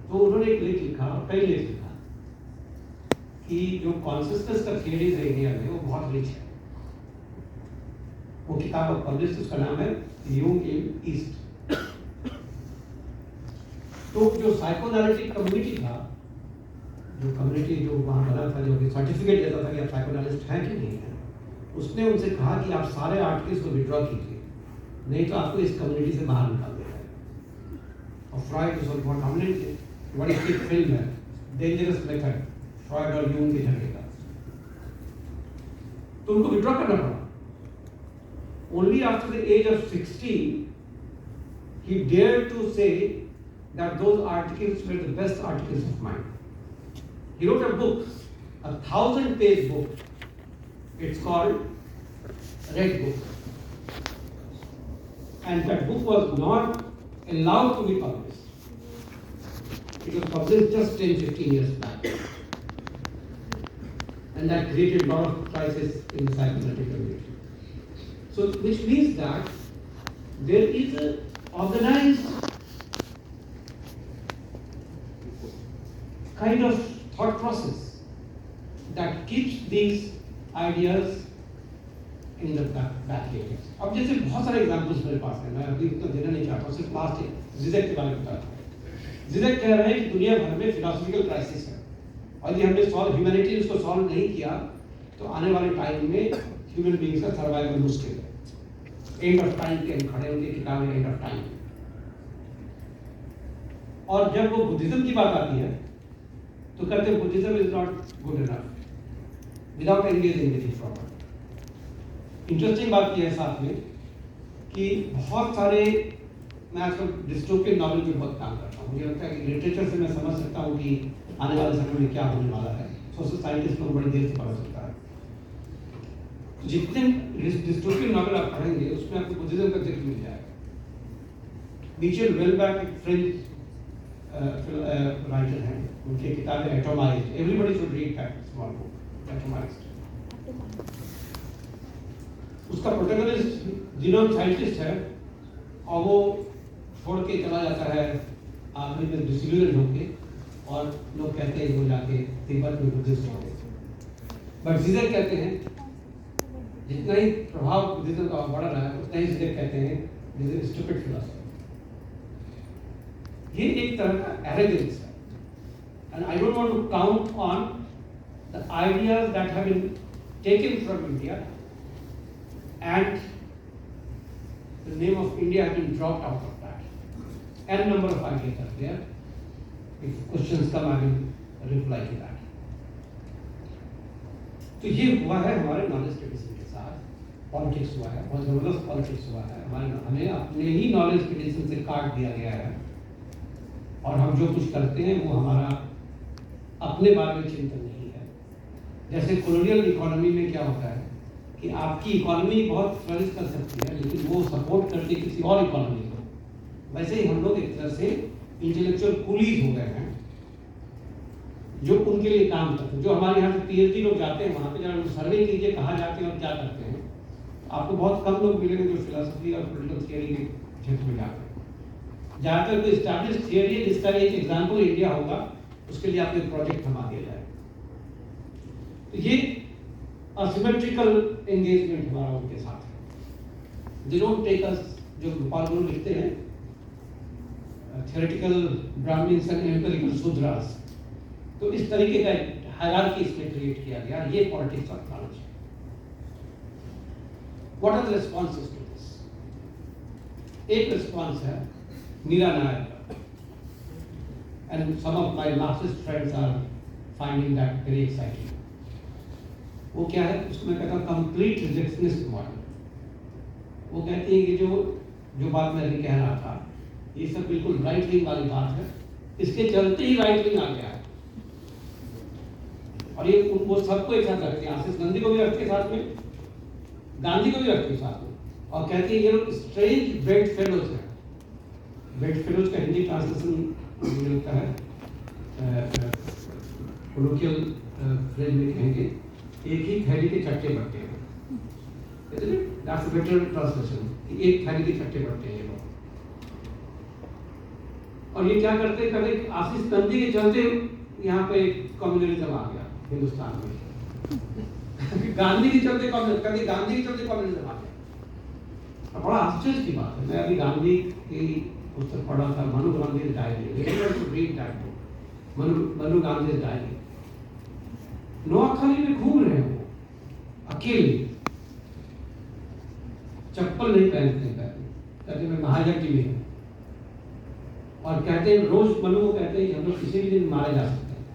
तो उन्होंने एक लेख लिखा, कई लेख लिखा, कि जो कॉन्शियसनेस का थियरीज है इंडिया में वो बहुत रिच है। वो किताब पब्लिश, उसका नाम है यूंग इन ईस्ट। तो जो साइकोएनालिटिक कम्युनिटी था, जो कम्युनिटी जो वहाँ बना था, जो कि सर्टिफिकेट देता था कि आप साइकोएनालिस्ट हैं कि नहीं है, उसने उनसे कहा कि आप सारे आर्टिकल्स को विड्रॉ कीजिए, नहीं तो आपको इस कम्युनिटी से बाहर निकाल देगा। और फ्रॉइड उस वक्त बहुत डोमिनेंट थे। बड़ी एक फिल्म है डेंजरस मेथड, फ्रॉइड और यूंग के झगड़े का। तो उनको विड्रॉ करना पड़ा। Only after the age of 60 he dared to say that those articles were the best articles of mine. He wrote a book, a 1000-page book. It's called Red Book. And that book was not allowed to be published. It was published just 10-15 years back. And that created a lot of crisis in the psychoanalytic community. So, which means that there is an organized kind of thought process that keeps these ideas in the back areas. अब जैसे बहुत सारे एग्जाम्पल्स मेरे पास हैं, मैं अभी इतना देना नहीं चाहता, सिर्फ लास्ट एक जिजेक के बारे में बताता हूँ। जिजेक कह रहे हैं कि दुनिया भर में फिलोसॉफिकल क्राइसिस है, और ये हमने सॉल्व, ह्यूमैनिटी उसको सॉल्व नहीं किया तो आने वाले टाइम में ह्यूमन बीइंग्स का सर्वाइवल मुश्किल है। एंड ऑफ टाइम के हम खड़े होंगे, किताब है एंड ऑफ टाइम। और जब वो बुद्धिज्म की बात आती है तो कहते हैं Buddhism is not good enough without engaging with it proper. Interesting बात यह है साथ में कि बहुत सारे, मैं आजकल डिस्टोपियन नॉवेल पे बहुत काम करता हूँ। मुझे लगता है कि लिटरेचर से मैं समझ सकता हूँ कि आने वाले समय में क्या होने वाला है। सोशल साइंटिस्ट को बड़ी देर से पढ़ सकता है। जितने डिस्टोपियन नॉवेल आप पढ़ेंगे उसमें आपको बुद्धिज्म का जिक्र मिल जाएगा। मिचेल वेलबैक एक फ्रेंच राइटर हैं, उनकी किताब है atomised. Everybody should read that small book, atomised. उसका प्रोटैगनिस्ट जीनोम साइंटिस्ट है और वो छोड़ के चला जाता है आखिरी में डिसिल्यूजन होके, और लोग कहते हैं वो जाके तिब्बत में बुद्धिस्ट हो गए। बट जिजेक कहते हैं जितना ही प्रभाव बुद्धिज्म का बढ़ रहा है उतना ही जिजेक कहते हैं दिस इज स्टूपिड फिलॉसफी। ये एक तरह का एरोगेंस है, and I don't want to count on the ideas that have been taken from India and the name of India has been dropped out of that. An number of ideas are there. If questions come I will reply to that. तो ये हुआ है हमारे नॉलेज ट्रेडिशन के साथ। पॉलिटिक्स हुआ है, बहुत ज़बरदस्त पॉलिटिक्स हुआ है। हमें अपने ही नॉलेज ट्रेडिशन से काट दिया गया है और हम जो कुछ करते हैं वो हमारा अपने बारे में चिंतन नहीं है। जैसे कॉलोनियल इकोनॉमी में क्या होता है कि आपकी इकोनॉमी बहुत फ्लरिश कर सकती है लेकिन वो सपोर्ट करती है किसी और इकोनॉमी को, वैसे ही हम लोग एक तरह से इंटेलेक्चुअल कूलीज हो गए हैं जो उनके लिए काम करते हैं। जो हमारे यहाँ से पीएचडी लोग जाते हैं वहाँ पे जरा सर्वे कीजिए कहाँ जाते हैं और क्या करते हैं, आपको बहुत कम लोग मिलेंगे जो फिलोसफी और पॉलिटिकल थियरी के क्षेत्र में जाते हैं। ज़्यादातर कोई एस्टैब्लिश थियरी है जिसका एक एग्जाम्पल इंडिया होगा, उसके लिए आपको एक प्रोजेक्ट थमा दिया जाए। तो ये असिमेट्रिकल एंगेजमेंट हमारा उनके साथ है। दे डोंट टेक अस, जो गोपाल गुरु लिखते हैं, theoretical Brahmans and empirical Shudras, तो इस तरीके का हायरार्की इसमें क्रिएट किया गया। ये पॉलिटिक्स ऑफ नॉलेज है। What are the responses to this? एक रिस्पॉन्स है मीरा नायर का, and some of my Marxist friends are finding that very exciting. वो क्या है, उसको मैं कहता हूँ कंप्लीट रिजेक्शनिस्ट मॉडल। वो कहती है कि जो बात मैं अभी कह रहा था, ये सब बिल्कुल राइट विंग वाली बात है, इसके चलते ही राइट विंग आ गया है। और ये वो सबको एक साथ रखते हैं, आशीष नंदी को भी रखते हैं साथ में, गांधी को भी रखते हैं साथ में, और कहते हैं ये लोग स्ट्रेंज बेड फेलोज हैं। बेड फेलोज का हिंदी ट्रांसलेशन मुझे लगता है कोलोकियल फ्रेज में कहेंगे एक ही थैली के चट्टे बट्टे हैं। दैट्स अ बेटर ट्रांसलेशन, एक थैली के चट्टे बट्टे हैं ये लोग। और ये क्या करते कभी आशीष नंदी के चलते यहाँ पे कम्युनलिज्म आ गया हिंदुस्तान में। गांधी के चलते कभी गांधी के चलते कम्युनिज्म आ गया। बड़ा आश्चर्य की बात है। मैं अभी गांधी की पुस्तक पढ़ा था, मनु गांधी डायरी, मनु गांधी डायरी। नोआखाली में घूम रहे हो अकेले, चप्पल नहीं पहनते कहते मैं महायज्ञ में हूं, और कहते हैं रोज मनु को कहते हैं कि हम लोग किसी भी दिन मारे जा सकते हैं,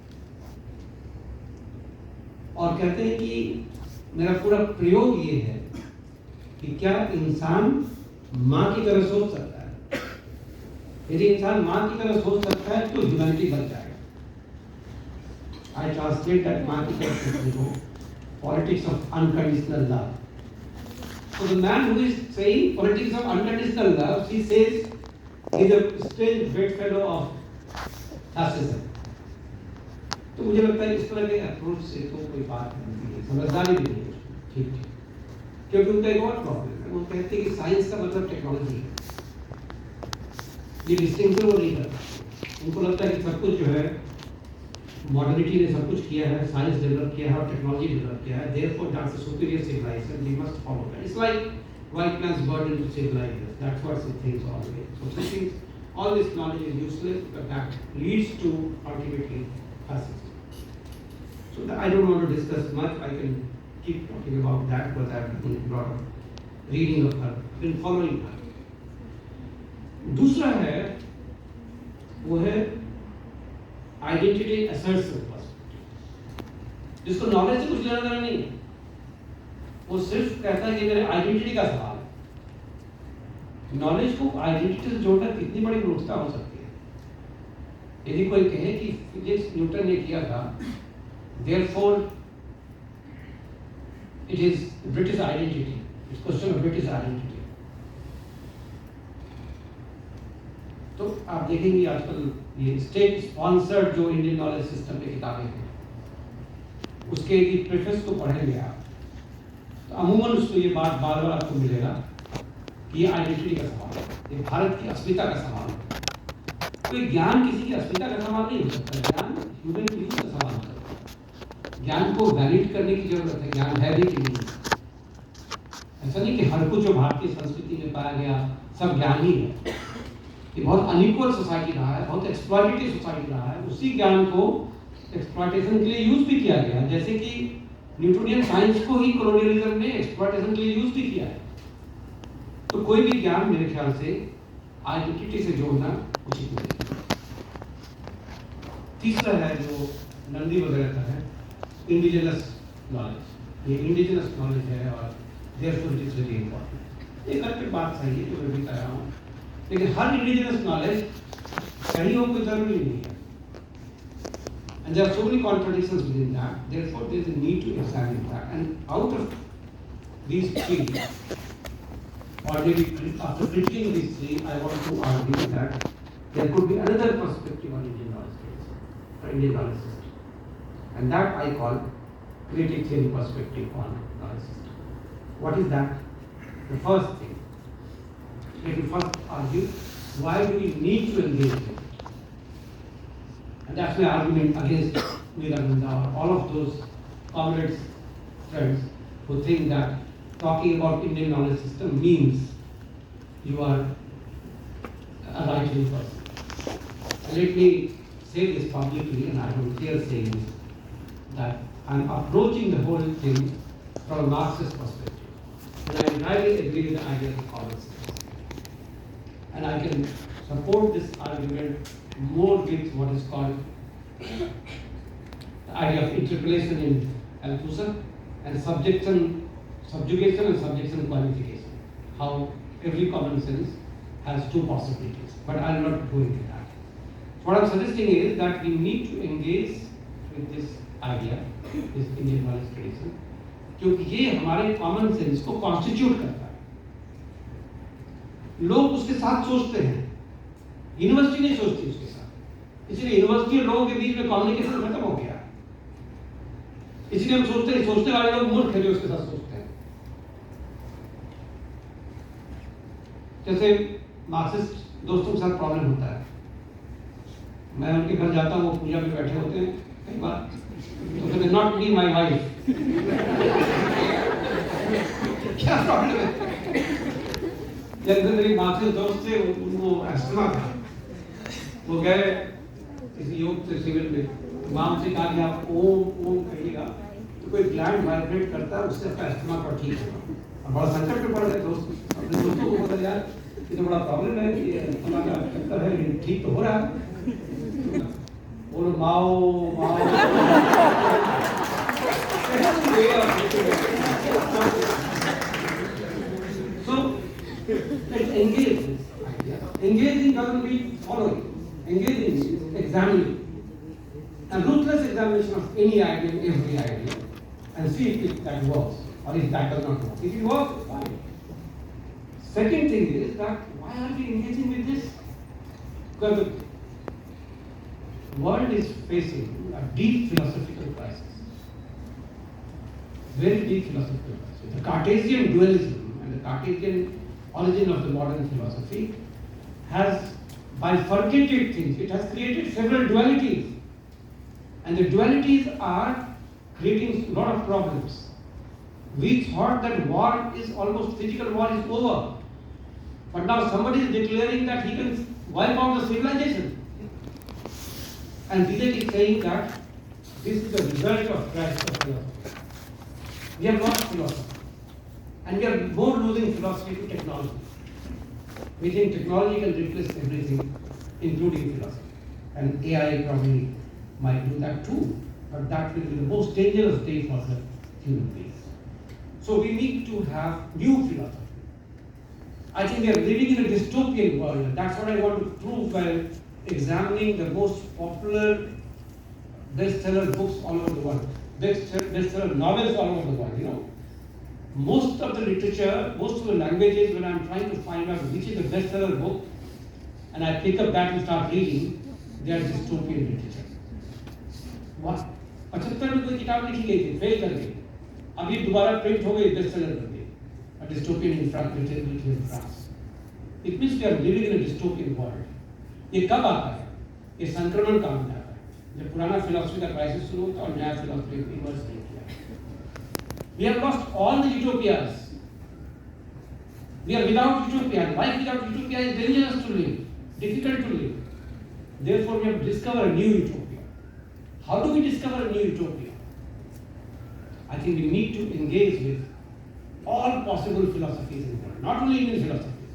और कहते हैं कि मेरा पूरा प्रयोग ये है कि क्या इंसान माँ की तरह सोच सकता है? यदि इंसान माँ की तरह सोच सकता है तो ह्यूमैनिटी बच जाएगा। I translate that माँ की तरह सोचने को, politics of unconditional love. So the man who is saying politics of unconditional love, he says he is a strange bedfellow of fascism. तो मुझे लगता है इस तरह के अप्रोच से तो कोई बात नहीं है, समझदारी भी नहीं है, ठीक है। क्योंकि उनका एक और प्रॉब्लम है, वो कहते हैं कि साइंस का मतलब टेक्नोलॉजी है, ये डिस्टिंक्शन वो नहीं करता। उनको लगता है कि सब कुछ जो है मॉडर्निटी ने सब कुछ किया है, साइंस डेवलप किया है और टेक्नोलॉजी डेवलप किया है, therefore that's a superior civilisation, we must follow that. It's like white man's burden to civilize us. That's what he thinks always. So he thinks all this knowledge is useless, but that leads to ultimately fascism. So I don't want to discuss much. I can keep talking about that because I've done a lot of reading of her, been following her. दूसरा है वो है आइडेंटिटी असर्शन पर्सपेक्टिव, जिसको नॉलेज से कुछ लेना देना नहीं है। वो सिर्फ कहता है कि मेरे आइडेंटिटी का सवाल है। नॉलेज को आइडेंटिटी से जोड़ना कितनी बड़ी मूर्खता हो सकती है। यदि कोई कहे कि फिजिक्स न्यूटन ने किया था, therefore it is British identity, it's question of British identity. तो आप देखेंगे आजकल ये स्टेट स्पॉन्सर्ड जो इंडियन नॉलेज सिस्टम की किताबें हैं, उसके यदि प्रेफेस को पढ़ेंगे आप, तो अमूमन उसको ये बात बार बार आपको मिलेगा कि ये आइडेंटिटी का सवाल है, ये भारत की अस्मिता का सवाल है। कोई ज्ञान किसी की अस्मिता का सवाल नहीं हो सकता, ज्ञान ह्यूमन बीइंग का सवाल है। ज्ञान को वैलिड करने की जरूरत है, ज्ञान है भी कि नहीं। ऐसा नहीं कि हर कुछ जो भारतीय संस्कृति में पाया गया सब ज्ञान ही है। ये बहुत अनइक्वल सोसाइटी रहा है, बहुत एक्सप्लॉइटेटिव सोसाइटी रहा है। उसी ज्ञान को एक्सप्लॉइटेशन के लिए यूज भी किया गया, जैसे कि न्यूटोनियन साइंस को ही कॉलोनियलिज्म ने एक्सप्लॉइटेशन के लिए यूज भी किया है। तो कोई भी ज्ञान मेरे ख्याल से आइडेंटिटी से जोड़ना उचित नहीं। तीसरा है जो नंदी वगैरह का है, इंडिजिनस नॉलेज। ये इंडिजिनस नॉलेज है और Therefore it is very important. एक अलग बात सही है जो मैं भी कह रहा हूँ, लेकिन हर इंडिजिनस नॉलेज सही हो कोई जरूरी नहीं है. And there are so many contradictions within that. Therefore, there is a need to examine that. And out of these three, or maybe after critiquing these three, I want to argue that there could be another perspective on Indian knowledge base, or Indian knowledge system. And that I call critic theory perspective on knowledge system. What is that? The first thing, let me first argue, why do we need to engage with it? And that's my argument against Veerapananda or all of those comrades, friends who think that talking about Indian knowledge system means you are a right-wing person. And let me say this publicly, and I don't fear saying this, that I'm approaching the whole thing from a Marxist perspective. And I entirely agree with the idea of common sense. And I can support this argument more with what is called the idea of interpolation in Althusser and subjugation and subjection qualification. How every common sense has two possibilities. But I will not go into that. What I'm suggesting is that we need to engage with this idea, this Indian knowledge tradition, क्योंकि ये हमारे कॉमन सेंस को कॉन्स्टिट्यूट करता है. लोग उसके साथ सोचते हैं, यूनिवर्सिटी नहीं सोचती उसके साथ. इसलिए यूनिवर्सिटी और लोगों के बीच में कम्युनिकेशन खत्म हो गया. इसलिए हम सोचने वाले लोग मूर्ख हैं जो उसके साथ सोचते हैं. जैसे मार्क्सिस्ट दोस्तों के साथ प्रॉब्लम होता है. मैं उनके घर जाता हूँ, वो पूजा में बैठे होते हैं कई बार, तो कहते नॉट मी माई वाइफ. क्या प्रॉब्लम है? जब मेरी मार्क्सिस्ट दोस्त थे, उनको एस्थमा था. वो गए किसी योग से शिविर में, इमाम से कहा कि आप ओम ओम कहिएगा तो कोई ग्लैंड वाइब्रेट करता है, उससे आपका एस्थमा का ठीक होगा. और बड़ा संकट में पड़ गए दोस्त. अपने दोस्तों को बोला यार ये तो बड़ा प्रॉब्लम है कि एस्थमा का चक्कर है, ठीक तो हो रहा है. और माओ माओ so let's engage this idea. Engaging doesn't mean following. Engaging is examining, and ruthless examination of any idea, every idea, and see if that works or if that does not work. If it works, fine. Second thing is that why are we engaging with this? Because the world is facing a deep philosophical crisis. Very deep philosophical crisis. The Cartesian dualism and the Cartesian origin of the modern philosophy has bifurcated things. It has created several dualities. And the dualities are creating a lot of problems. We thought that war is almost, physical war is over. But now somebody is declaring that he can wipe out the civilization. And Vivek is saying that this is the result of crisis of philosophy. We have lost philosophy. And we are more losing philosophy to technology. We think technology can replace everything, including philosophy. And AI probably might do that too. But that will be the most dangerous day for the human race. So we need to have new philosophy. I think we are living in a dystopian world. And that's what I want to prove by examining the most popular bestseller books all over the world, bestseller novels all over the world. You know, most of the literature, most of the languages, when I'm trying to find out which is the bestseller book, and I pick up that and start reading, they are dystopian literature. What? 75 में कोई किताब लिखी गई थी, फेल कर गई. अभी दोबारा प्रिंट हो गई, बेस्टसेलर बन गई. A dystopian literature in France. It means we are living in a dystopian world. ये कब आता है? ये संक्रमण कब आता है? जब पुराना फिलॉसफी का क्राइसिस शुरू होता और नया फिलॉसफी इमर्ज नहीं किया. We have lost all the utopias. We are without utopia. Life without utopia is dangerous to live, difficult to live. Therefore, we have to discover a new utopia. How do we discover a new utopia? I think we need to engage with all possible philosophies in the world, not only Indian philosophies.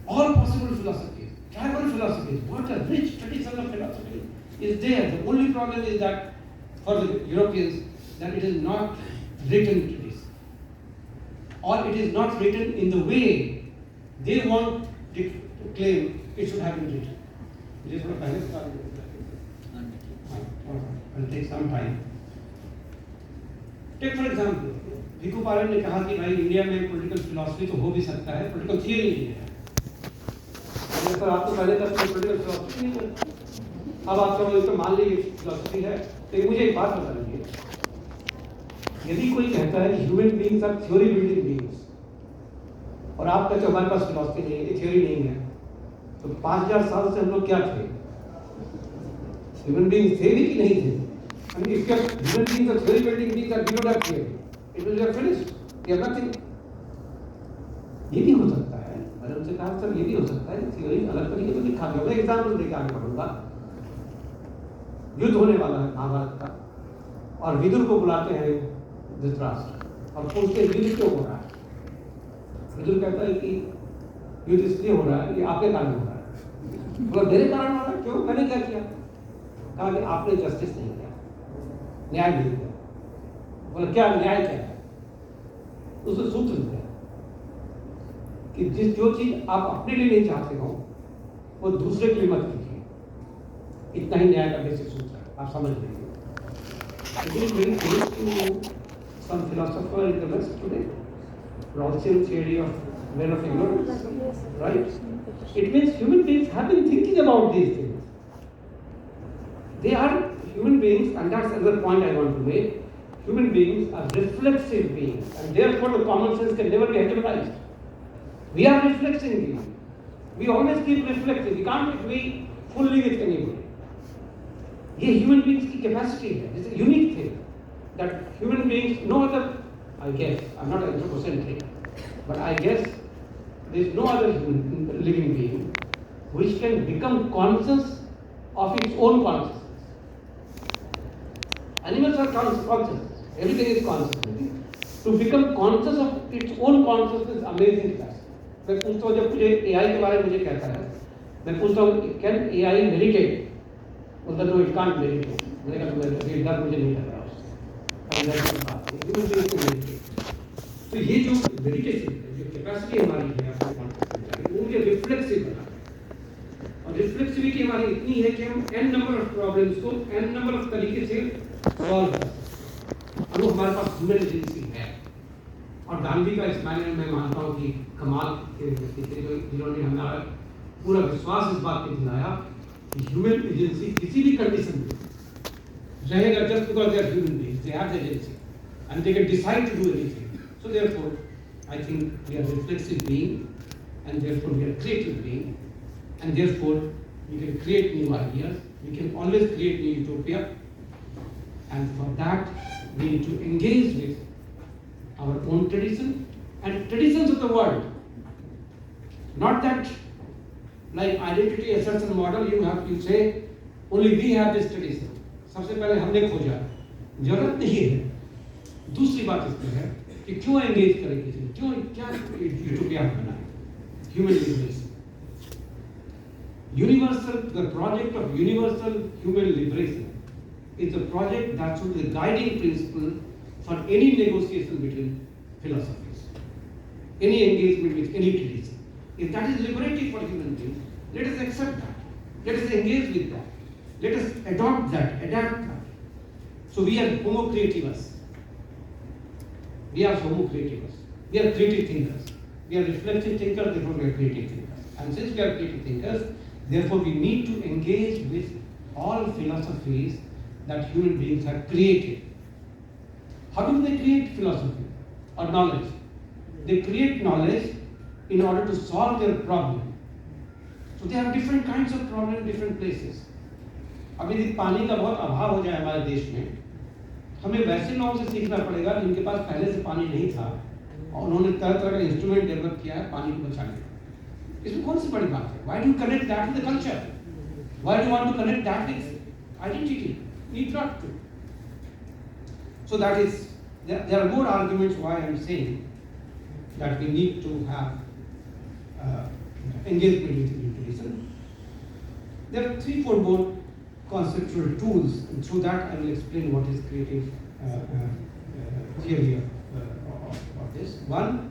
All possible philosophies. Tribal philosophies, what a rich tradition of philosophy is there. The only problem is that for the Europeans, that it is not written tradition. or it is not written in the way they want to claim it should have been written. Just for I'll take some time. Take for example, Bhikhu पालन ने कहा कि भाई इंडिया में पॉलिटिकल फिलॉसफी तो हो भी सकता है, पॉलिटिकल थियरी नहीं है। पर आप तो पहले तक पॉलिटिकल फिलॉसफी नहीं है, अब आप तो मान लीजिए फिलॉसफी है। तो मुझे एक बात बता दीजिए, यदि कोई कहता है कि human beings are theory building beings और आप कहते हो हमारे पास फिलॉसफी नहीं है, थ्योरी नहीं है, तो 5000 साल से हम लोग क्या थे? ह्यूमन बीइंग्स थे भी कि नहीं थे? And if your human beings are theory building beings that we don't have theory, it will be finished. We have nothing. ये भी हो सकता है। मैंने उनसे कहा सर ये भी हो सकता है, थ्योरी अलग तरीके से लिखा गया। मैं एग्जाम्पल देकर आगे बढ़ूंगा। युद्ध होने वाला है महाभारत का और विदुर को बुलाते हैं धृतराष्ट्र और पूछते हैं युद्ध क्यों हो रहा है? विदुर कहता है कि युद्ध इसलिए हो रहा है कि आपके कारण हो रहा है। बोला मेरे कारण हो रहा है? क्यों? मैंने क्या किया? कहा कि आपने जस्टिस नहीं किया, न्याय नहीं किया। बोला क्या न्याय क्या है? उसने सूत्र दिया कि जो चीज आप अपने लिए नहीं चाहते हो वो दूसरे के लिए मत कीजिए। इतना ही न्याय का बेसिक सूत्र है, आप समझ लीजिए। Some philosopher in the West today, Rawlsian theory of men of ignorance, right? It means human beings have been thinking about these things. They are human beings, and that's another point I want to make. Human beings are reflexive beings, and therefore the common sense can never be heteronized. We are reflexive beings. We always keep reflecting. We can't agree fully with anybody. ये human beings की capacity है. It's a unique thing that human beings, no other, I guess, I'm not anthropocentric, but I guess there is no other living being which can become conscious of its own consciousness. Animals are conscious. Everything is conscious. To become conscious of its own consciousness is amazing class. मैं पूछता हूँ जब मुझे AI के बारे में मुझे कहता है, मैं पूछता हूँ can AI meditate? बोलता no, it can't meditate. मैंने कहा तुम्हें डर मुझे नहीं लग रहा उससे। तो ये जो मेडिटेशन जो कैपेसिटी हमारी है अपने कॉन्सेप्ट वो मुझे रिफ्लेक्सिव बना और रिफ्लेक्सिविटी हमारी इतनी है कि हम n नंबर ऑफ प्रॉब्लम्स को n नंबर ऑफ तरीके से सॉल्व कर सकते हैं। वो हमारे पास ह्यूमन एजेंसी है और गांधी का इस मायने में मैं मानता हूँ कि कमाल के जिन्होंने हमारा पूरा विश्वास इस बात पे दिलाया कि ह्यूमन एजेंसी किसी भी कंडीशन में रहेगा just because they are human beings, they have the agency and they can decide to do anything. So therefore, I think we are reflexive being and therefore we are creative being and therefore we can create new ideas, we can always create new utopia and for that we need to engage with our own tradition and traditions of the world. Not that like identity assertion model you say only we have this tradition. सबसे पहले हमने खोजा, जरूरत नहीं है। दूसरी बात इसमें है कि क्यों एंगेज करें किसी, क्यों क्या यूटोपिया बनाए? Human liberation, universal, the project of universal human liberation is the project that should be the guiding principle for any negotiation between philosophies, any engagement with any tradition. If that is liberating for human beings, let us accept that. Let us engage with that. Let us adopt that, adapt that. So we are homo creativus. We are homo creativus. We are creative thinkers. We are reflective thinkers, therefore we are creative thinkers. And since we are creative thinkers, therefore we need to engage with all philosophies that human beings have created. How do they create philosophy or knowledge? They create knowledge in order to solve their problem. So they have different kinds of problems in different places. अभी यदि पानी का बहुत अभाव हो जाए हमारे देश में, हमें वैसे लोगों से सीखना पड़ेगा जिनके पास पहले से पानी नहीं था और उन्होंने तरह तरह का इंस्ट्रूमेंट डेवलप किया है पानी को बचाने का। इसमें कौन सी बड़ी बात है? Why do you connect that with the culture? Why do you want to connect that with identity? Need not to. So that is, there are more arguments why I am saying that we need to have engagement with the tradition. There are 3-4 more conceptual tools, and through that I will explain what is creative theory of this. One,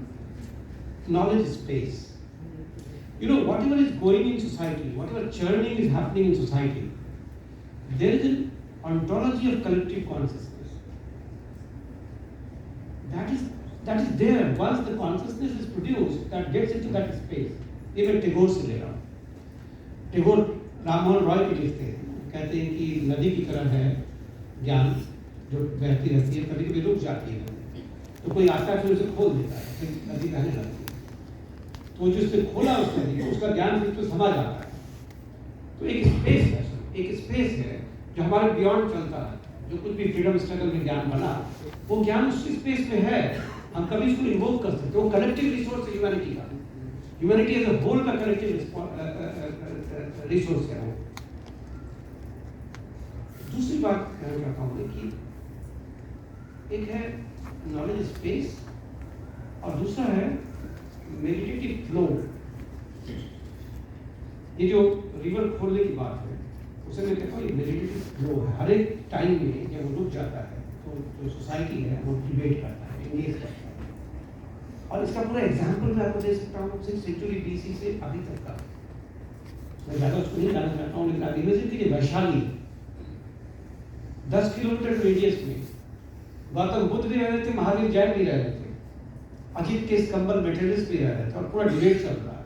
knowledge space. You know, whatever is going in society, whatever churning is happening in society, there is an ontology of collective consciousness. That is there. Once the consciousness is produced, that gets into that space. Even Tagore से ले रहा हूँ. Tagore राममोहन रॉय के लिखते हैं, कहते हैं कि नदी की तरह है ज्ञान जो बहती रहती है, कभी कभी रुक जाती है, तो कोई आता है फिर उसे खोल देता है, फिर नदी बहने लगती है, तो जिसने खोला उस नदी को, उसका ज्ञान फिर तो समा जाता है. तो एक स्पेस है जो हमारे बियॉन्ड चलता है. जो कुछ भी फ्रीडम स्ट्रगल में ज्ञान बना, वो ज्ञान उस स्पेस में है. हम कभी इसको इन्वोक कर सकते हैं. वो कलेक्टिव रिसोर्स है ह्यूमैनिटी का. ह्यूमैनिटी एज अ होल का कलेक्टिव रिसोर्स है वो. दूसरी बात कहना चाहता हूँ कि एक है नॉलेज स्पेस और दूसरा है मेडिटेटिव फ्लो. ये जो रिवर खोलने की बात है, उसे मैं कहता हूँ ये मेडिटेटिव फ्लो है. हर एक टाइम में जब वो रुक जाता है तो जो सोसाइटी है वो डिबेट करता है, एंगेज करता है. और इसका पूरा एग्जाम्पल मैं आपको दे सकता हूँ 6th सेंचुरी BC से अभी तक का. मैं ज़्यादा उसको नहीं जाना चाहता हूँ, लेकिन आप इमेजिन कीजिए वैशाली 10 किलोमीटर रेडियस में गौतम बुद्ध भी रह रहे थे, महावीर जैन भी रह रहे थे, अजीत के कंबल मेटेरियलिस्ट भी रह रहे थे, और पूरा डिबेट चल रहा है.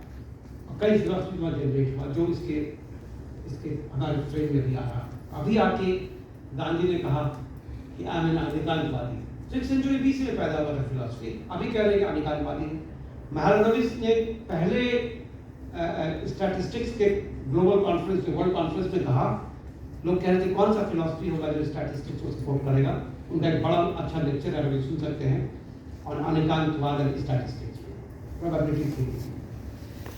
और कई फिलोसफी में डिबेट हुआ जो इसके हमारे फ्रेम में भी आ रहा. अभी आके गांधी ने कहा कि आई एम आनिकालवादी. 6th सेंचुरी BC में पैदा हुआ था फिलोसफी. अभी कह रहे हैं कि आनिकालवादी है. महालनोबिस ने पहले स्टैटिस्टिक्स के ग्लोबल कॉन्फ्रेंस में, वर्ल्ड कॉन्फ्रेंस में कहा, लोग कह रहे थे कौन सा फिलोसफी होगा जो स्टैटिस्टिक्स को सपोर्ट करेगा. उनका एक बड़ा अच्छा लेक्चर है, अभी सुन सकते हैं, और अनेकांतवाद एंड स्टैटिस्टिक्स में, प्रोबेबिलिटी थ्योरी.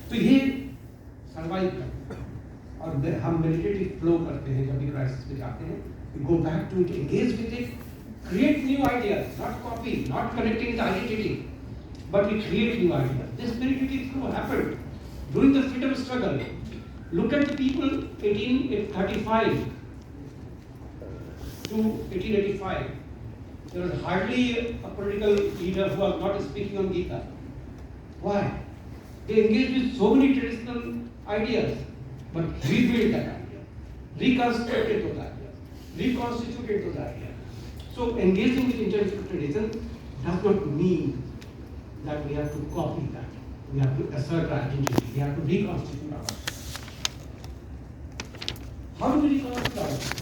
तो ये सर्वाइव करते हैं. और हम मेडिटेटिव फ्लो करते हैं जब भी क्राइसिस में जाते हैं. We go back to it, engage with it, create new ideas, not copy, not connecting the identity, but we create new ideas. This meditative flow happened during the freedom struggle. Look at the people 1835 to 1885. There was hardly a political leader who was not speaking on Gita. Why? They engaged with so many traditional ideas, but rebuilt that idea, reconstructed those ideas, reconstituted those ideas. So engaging with intellectual tradition does not mean that we have to copy that. We have to assert our identity. We have to reconstitute ourselves. How do we reconstitute ourselves?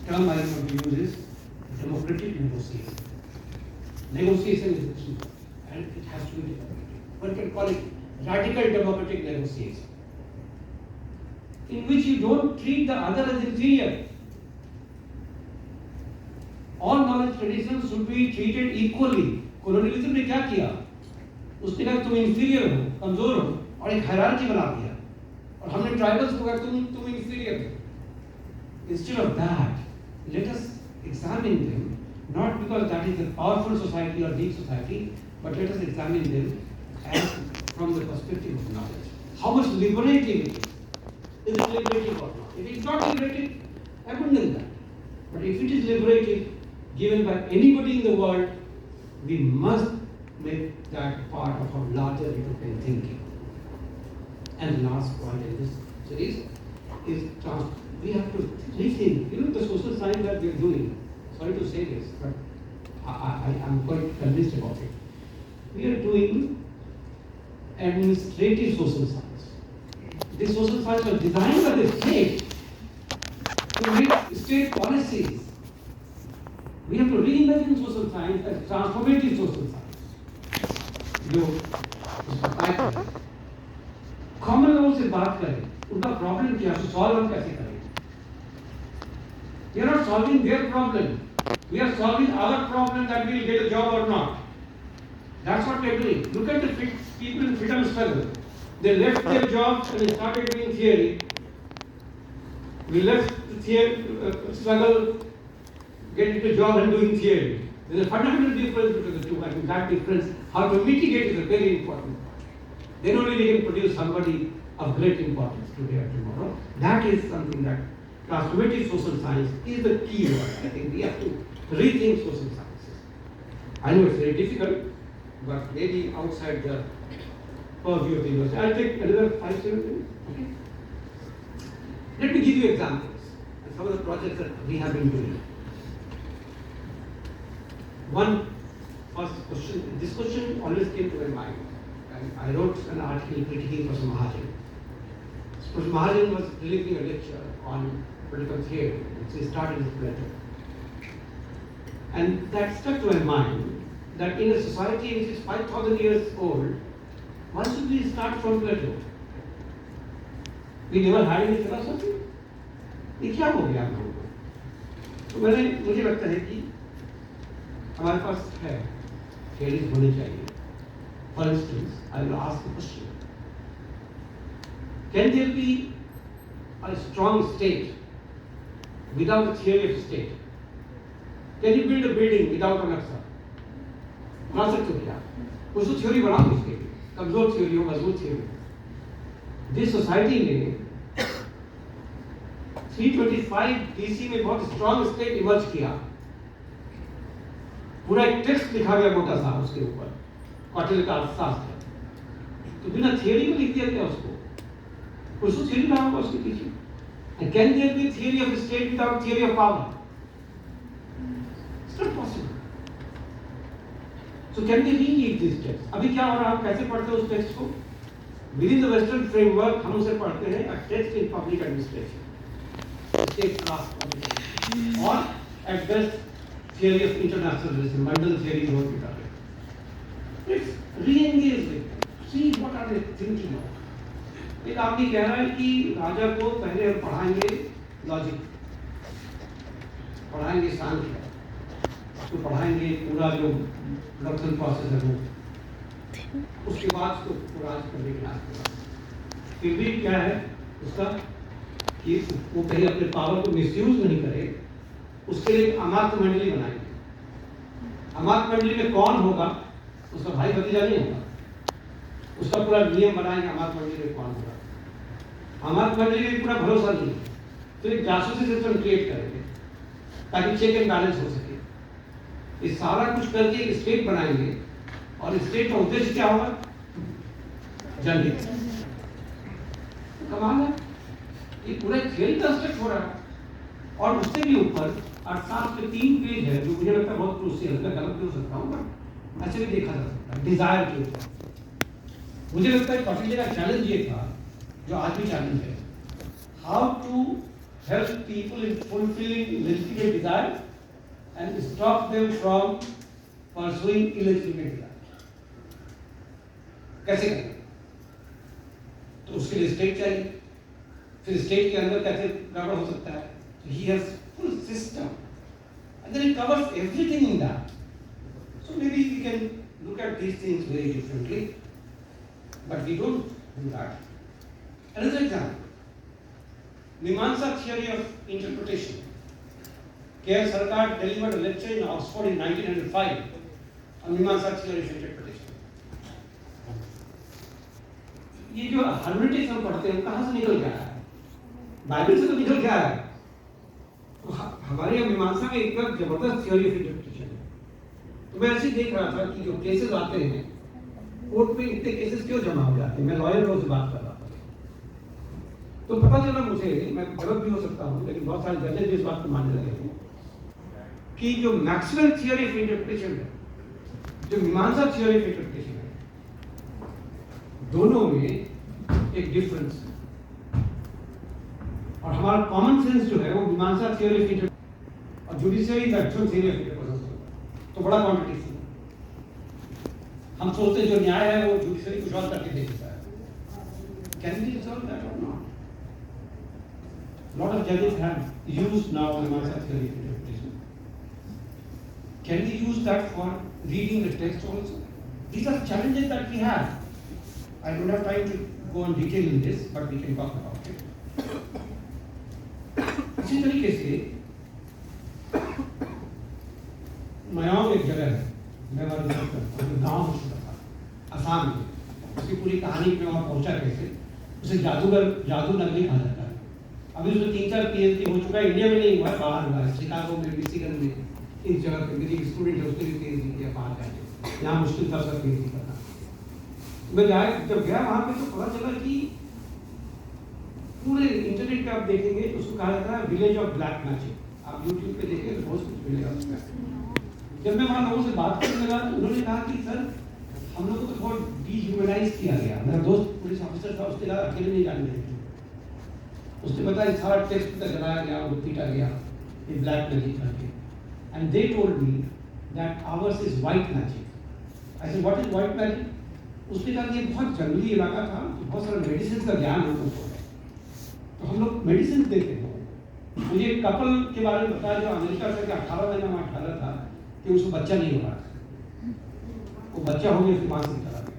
Term I want to use is democratic negotiation. Negotiation is the key, and it has to be democratic. One can call it radical democratic negotiation, in which you don't treat the other as inferior. All knowledge traditions should be treated equally. Colonialism ने क्या किया? उसने कहा तुम inferior हो, कमजोर हो, और एक hierarchy बना दिया. और हमने tribals को कहा तुम inferior हो. Instead of that, let us examine them, not because that is a powerful society or weak society, but let us examine them as from the perspective of knowledge. How much liberating it is. Is it liberating or not? If it is not liberating, abandon that. But if it is liberating, given by anybody in the world, we must make that part of our larger utopian thinking. And the last point in this series is we have to rethink. You know, the social science that we are doing, sorry to say this, but I am quite convinced about it. We are doing administrative social science. This social science was designed by the state to make state policies. We have to reimagine social science as transformative social science. जो कॉमन लोगों से बात करें, उनका प्रॉब्लम क्या है, सॉल्व हम कैसे करें. We are not solving their problem. We are solving our problem that we will get a job or not. That's what we are doing. Look at the people in freedom struggle. They left their jobs and they started doing theory. We left the theory struggle, get into a job and doing theory. There's a fundamental difference between the two. I think that difference, how to mitigate, is a very important part. Then only we can produce somebody of great importance today or tomorrow. That is something that transformative social science is the key word. I think we have to rethink social sciences. I know it's very difficult, but maybe outside the purview of the university. I'll take another 5-7 minutes. Okay. Let me give you examples of some of the projects that we have been doing. One first question, this question always came to my mind. And I wrote an article critiquing Professor Mahajan. Professor Mahajan was delivering a lecture on political theory, which he started with Plato. And that stuck to my mind that in a society which is 5,000 years old, why should we start from Plato? We never had any philosophy. ये क्या हो गया हम लोगों को? तो मुझे लगता है कि हमारे पास है theories होने चाहिए. For instance, I will ask a question: can there be a strong state without a theory of state? Can you build a building without a नक्शा? बना सकते हो क्या? कुछ तो थ्योरी बनाओ उसके लिए, कमजोर थ्योरी हो, मजबूत थ्योरी. जिस सोसाइटी ने 325 BC में बहुत स्ट्रॉन्ग स्टेट इमर्ज किया, पूरा एक टेक्स्ट लिखा गया मोटा सा उसके ऊपर, कौटिल्य का अर्थशास्त्र, तो बिना थ्योरी को लिख दिया गया उसको. कुछ तो थ्योरी रहा होगा उसके पीछे. And can there be theory of state without theory of power? It's not possible. So can we read this text? अभी क्या हो रहा है, हम कैसे पढ़ते हैं उस टेक्स्ट को? Within the Western framework हम उसे पढ़ते हैं a text in public administration, state class public, or at best theory of internationalism, Mandel theory बहुत किताब है. Let's re-engage with them, see what are they thinking of. एक आदमी कह रहा है कि राजा को पहले हम पढ़ाएंगे लॉजिक, पढ़ाएंगे सांख्य, उसको पढ़ाएंगे पूरा जो प्रोडक्शन प्रोसेस है वो, उसके बाद उसको राज करने के नाश्ते. फिर भी क्या है उसका कि वो कहीं अपने पावर को मिसयूज नहीं करे, उसके लिए अमात्य मंडली बनाएंगे. अमात्य मंडली में कौन होगा? उसका भाई भतीजा नहीं होगा. उसका पूरा नियम बनाएंगे अमात्य मंडली में कौन होगा. अमात्य मंडली में पूरा भरोसा नहीं है, तो एक जासूसी सिस्टम क्रिएट करेंगे ताकि चेक एंड बैलेंस हो सके. ये सारा कुछ करके एक स्टेट बनाएंगे, और स्टेट का उद्देश्य क्या होगा? जनहित. कमाल है, ये पूरा थियरी कंस्ट्रक्ट हो रहा है. और उससे भी ऊपर अर्थशास्त्र के 3 पेज है जो मुझे लगता है बहुत क्रूशियल है. मैं गलत भी हो सकता हूँ, बट ऐसे भी देखा जा सकता है. डिजायर के ऊपर मुझे लगता है कौटिल्य का चैलेंज ये था, जो आज भी चैलेंज है, how to help people in fulfilling legitimate desire and stop them from pursuing illegitimate desire. कैसे करें? तो उसके लिए स्टेट चाहिए. फिर स्टेट के अंदर कैसे गड़बड़ हो सकता है? So he has full system, and then it covers everything in that. So maybe we can look at these things very differently, but we don't do that. Another example: Mimamsa theory of interpretation. K.R. Sarkar delivered a lecture in Oxford in 1905 on Mimamsa theory of interpretation. ये जो हर्मेटिज्म पढ़ते हैं कहाँ से निकल गया है? बाइबल से तो निकल गया है. तो हमारे यहाँ मीमांसा में एक जबरदस्त थ्योरी ऑफ इंटरप्रिटेशन है. तो मैं ऐसे देख रहा था कि जो केसेस आते हैं कोर्ट में, इतने केसेस क्यों जमा हो जाते हैं. मैं लॉयर लोगों से बात कर रहा था, तो पता चला मुझे, मैं गलत भी हो सकता हूँ, लेकिन बहुत सारे जजेस भी इस बात को मानने लगे हैं कि जो मैक्सवेल थियरी ऑफ इंटरप्रिटेशन है, जो मीमांसा थियरी ऑफ इंटरप्रिटेशन है, दोनों में एक डिफरेंस है. और हमारा कॉमन सेंस जो है वो मीमांसा थियरी ऑफ इंटरप्रिटेशन और judiciary actual theory of interpretation, तो बड़ा कॉम्पिटिशन है. हम सोचते हैं जो न्याय है वो जुडिशियरी कुछ और करके दे देता है. कैन वी रिजॉल्व दैट और not? Lot of judges have used now Mimamsa theory of interpretation. Can we use that for reading the text also? These are challenges that we have. I don't have time to go in detail in this, but we can talk about it. इसी तरीके से मयांग एक जगह है, मैं वहाँ गाँव में छोटा था, असम में. उसकी पूरी कहानी में वहाँ पहुँचा कैसे, उसे जादू नगरी कहा जाता है. अभी उसमें 3-4 PhD हो चुका है. इंडिया में नहीं हुआ है, बाहर हुआ है, शिकागो में, मिशिगन में, इस जगह पे. मेरी स्टूडेंट है, उसने भी PhD किया बाहर जाके. यहाँ मुश्किल था उसका पीएचडी करना। मैं जब गया वहाँ पे तो पता चला कि पूरे इंटरनेट पे आप देखेंगे तो उसको कहा जाता है विलेज ऑफ ब्लैक मैजिक। आप यूट्यूब पे देखेंगे तो बहुत कुछ मिलेगा उसमें। जब मैं वहाँ लोगों से बात करने लगा तो उन्होंने कहा कि सर हम लोग को तो बहुत डिह्यूमनाइज किया गया। मेरा दोस्त पुलिस ऑफिसर था, उसके साथ अकेले नहीं जाने देते, उसने बताया सारा टेस्ट तक जलाया गया, वो पीटा गया ये ब्लैक मैजिक करके। And they told me that hours is white magic. I said what is white magic? उसने कहा कि ये बहुत जंगली इलाका था, बहुत सारा मेडिसिन का ज्ञान हम लोग को है, तो हम लोग मेडिसिन देते हैं। मुझे एक कपल के बारे में बताया जो अमेरिका से 18 महीना में 18 था कि उसको बच्चा नहीं हो रहा था, वो बच्चा हो गया फिर वहाँ से चला गया।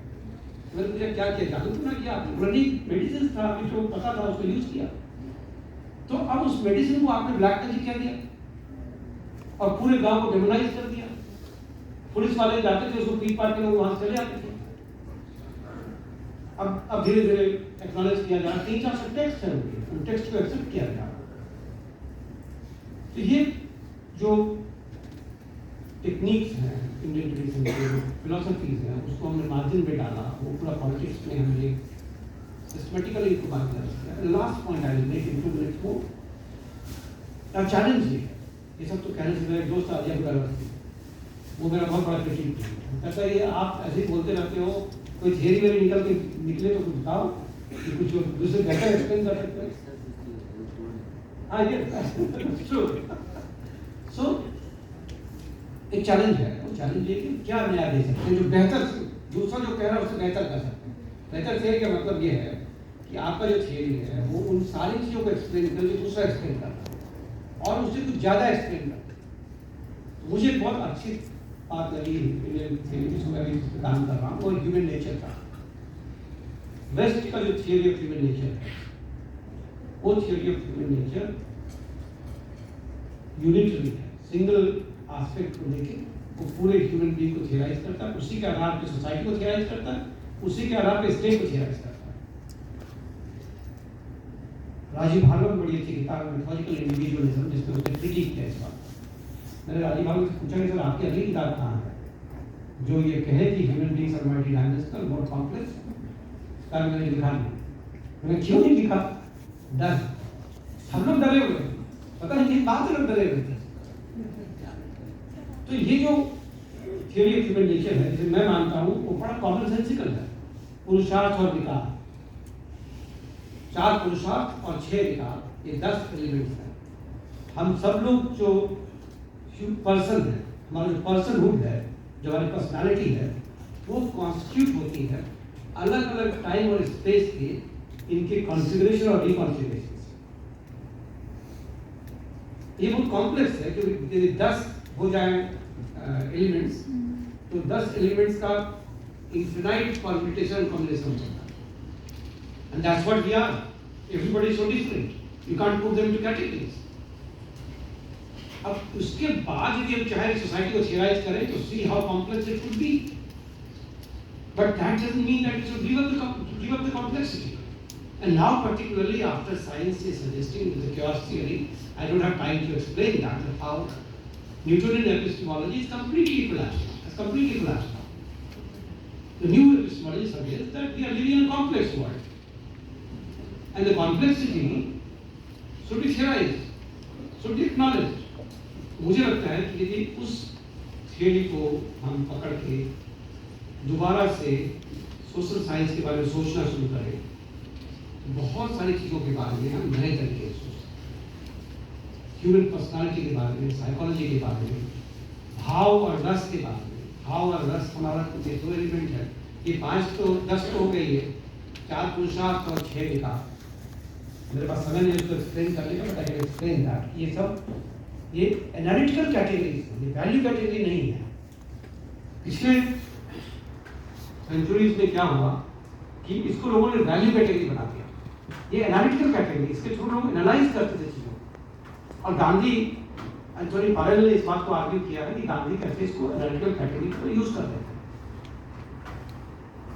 मैंने पूछा क्या किया, जादू तो ना किया, रनिंग मेडिसिन था जो पता था उसको यूज किया। तो अब उस मेडिसिन को आपने ब्लैक मैजिक क्या दिया और पूरे गांव को डेमोनाइज कर दिया। पुलिस वाले जाते थे उसको पीट पाट के लोग वहां से चले आते थे। अब धीरे धीरे एक्नॉलेज किया जा रहा है, 3-4 टेक्स्ट है उन टेक्स्ट को एक्सेप्ट किया जा रहा है। तो ये जो टेक्निक्स हैं इंडियन ट्रेडिशन के, फिलोसफीज हैं, उसको हमने मार्जिन में डाला, वो पूरा पॉलिटिक्स में हमने सिस्टमेटिकली इसको बात किया। Last point I will make in 2 minutes को अब चैलेंज ये सब तो कहने से मेरे दोस्त आजिया बुरावस्ती, वो मेरा बहुत बड़ा क्रिटिक है। कहता है ये आप ऐसे ही बोलते रहते हो, कोई थियरी में निकले तो कुछ बताओ कि कुछ दूसरे बेहतर एक्सप्लेन कर सकते हैं। हाँ ये सो एक चैलेंज है, वो चैलेंज ये कि क्या नया दे सकते हैं जो बेहतर, दूसरा जो कह रहा है उससे बेहतर कर सकते हैं। बेहतर थियरी का मतलब ये है कि आपका जो थियरी है वो उन सारी चीज़ों को एक्सप्लेन कर जो दूसरा एक्सप्लेन करता है और उससे कुछ ज़्यादा एक्सप्लेन करता है। मुझे बहुत अच्छी बात लगी इंडियन थियरी जिसमें अभी काम कर रहा हूँ, वो ह्यूमन नेचर का। वेस्ट का जो थियरी ऑफ ह्यूमन नेचर है, वो theory of human nature unitary है, सिंगल एस्पेक्ट को लेके वो पूरे ह्यूमन बीइंग को थियराइज करता है, उसी के आधार पे सोसाइटी को थियराइज करता है, उसी के आधार पे स्टेट को थियराइज करता है। राजीव भार्गव बड़ी अच्छी किताब है मिथोलॉजिकल इंडिविजुअलिज्म, जिसमें उसने क्रिटिक किया इस बात। मैंने राजीव भार्गव से पूछा कि सर आपकी अगली किताब कहाँ है जो ये कहे कि human beings are multi dimensional, बहुत कॉम्प्लेक्स? कल मैंने लिखा नहीं। मैंने क्यों नहीं लिखा? डर, सब लोग डरे हुए, पता नहीं किस बात से लोग डरे हुए थे। तो ये जो थियरी ऑफ ह्यूमन नेचर है जिसे मैं मानता हूँ वो बड़ा कॉमन सेंसिकल है। पुरुषार्थ और विकार, 4 पुरुषार्थ और 6 विकार, ये 10 एलिमेंट्स हैं। हम सब लोग जो पर्सन है, हमारा जो पर्सनहुड है, जो हमारी पर्सनालिटी है, वो कॉन्स्टिट्यूट होती है अलग अलग टाइम और स्पेस के इनके कॉन्फ़िगरेशन और रिकॉन्फ़िगरेशन। ये बहुत कॉम्प्लेक्स है क्योंकि यदि 10 हो जाए एलिमेंट्स तो 10 एलिमेंट्स का इनफिनाइट कॉम्बिनेशन कॉम्बिनेशन होता है। And that's what we are. Everybody is so different, you can't put them to categories. अब उसके बाद यदि हम चाहे सोसाइटी को थियराइज करें तो see how complex it could be, but that doesn't mean that we should give up the complexity. And now, particularly after science is suggesting the chaos theory, I don't have time to explain that, how Newtonian epistemology is completely collapsed. Has completely collapsed now. The new epistemology suggests that we are living in a complex world, and the complexity should be theorized, should be acknowledged. मुझे लगता है कि यदि उस थियरी को हम पकड़ के दोबारा से सोशल साइंस के बारे में सोचना शुरू करें, बहुत सारी चीज़ों के बारे में हम नए तरीके से सोचते हैं। ह्यूमन पर्सनालिटी के बारे में, साइकोलॉजी के बारे में, भाव और रस के बारे में। भाव और रस हमारा ये 2 एलिमेंट है, ये 5 तो 10 तो हो गई है, 4 पुरुषार्थ और 6 विकार। मेरे पास समय नहीं उसको एक्सप्लेन करने का, but I can explain that. ये सब ये एनालिटिकल कैटेगरीज है, ये वैल्यू कैटेगरी नहीं है। पिछले सेंचुरीज में क्या हुआ कि इसको लोगों ने वैल्यू कैटेगरी बना दिया। ये एनालिटिकल कैटेगरी, इसके थ्रू लोग एनालाइज करते थे चीज़ों। और गांधी एंथोनी पारेल ने इस बात को आर्ग्यू किया है कि गांधी कैसे इसको एनालिटिकल कैटेगरी को यूज करते थे।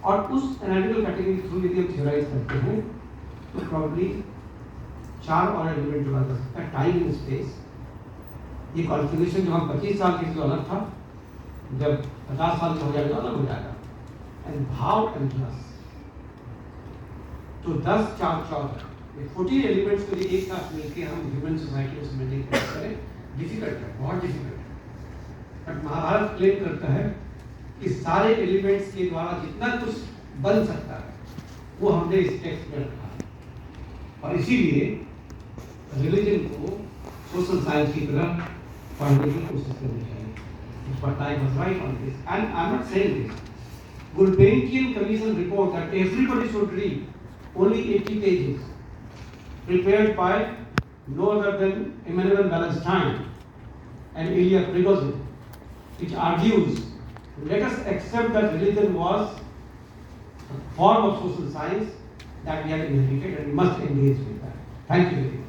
और उस एनालिटिकल कैटेगरी के थ्रू यदि हम थियोराइज करते हैं तो प्रॉब्ली 4 और एलिमेंट जोड़ा जा सकता है, टाइम एंड स्पेस। ये कॉन्फ़िगरेशन जो हम 25 साल के जो अलग था, जब 50 साल का हो जाएगा अलग हो जाएगा। एंड भाव एंड रस, तो 10 4 14 14 एलिमेंट्स को एक साथ मिलकर हम ह्यूमन सोसाइटी को मेंटेन करें, डिफिकल्ट है, बहुत डिफिकल्ट है। बट महाभारत क्लेम करता है कि सारे एलिमेंट्स के द्वारा जितना कुछ बन सकता है वो हमने इस टेक्स्ट में रखा है। और इसीलिए रिलीजन को सोशल साइंस की तरह पढ़ने की कोशिश करनी चाहिए। Patnaik was right on this, and I'm not saying this. Gulbenkian Commission report that everybody should read only 80 pages, prepared by no other than Emmanuel Wallenstein and Ilya Prigozhin, which argues, let us accept that religion was a form of social science that we have inherited and we must engage with that. Thank you very much.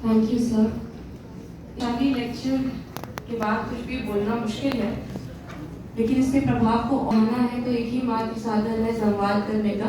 Thank you sir. यानी लेक्चर के बाद कुछ भी बोलना मुश्किल है, लेकिन इसके प्रभाव को आना है तो एक ही मात्र साधन है संवाद करने का।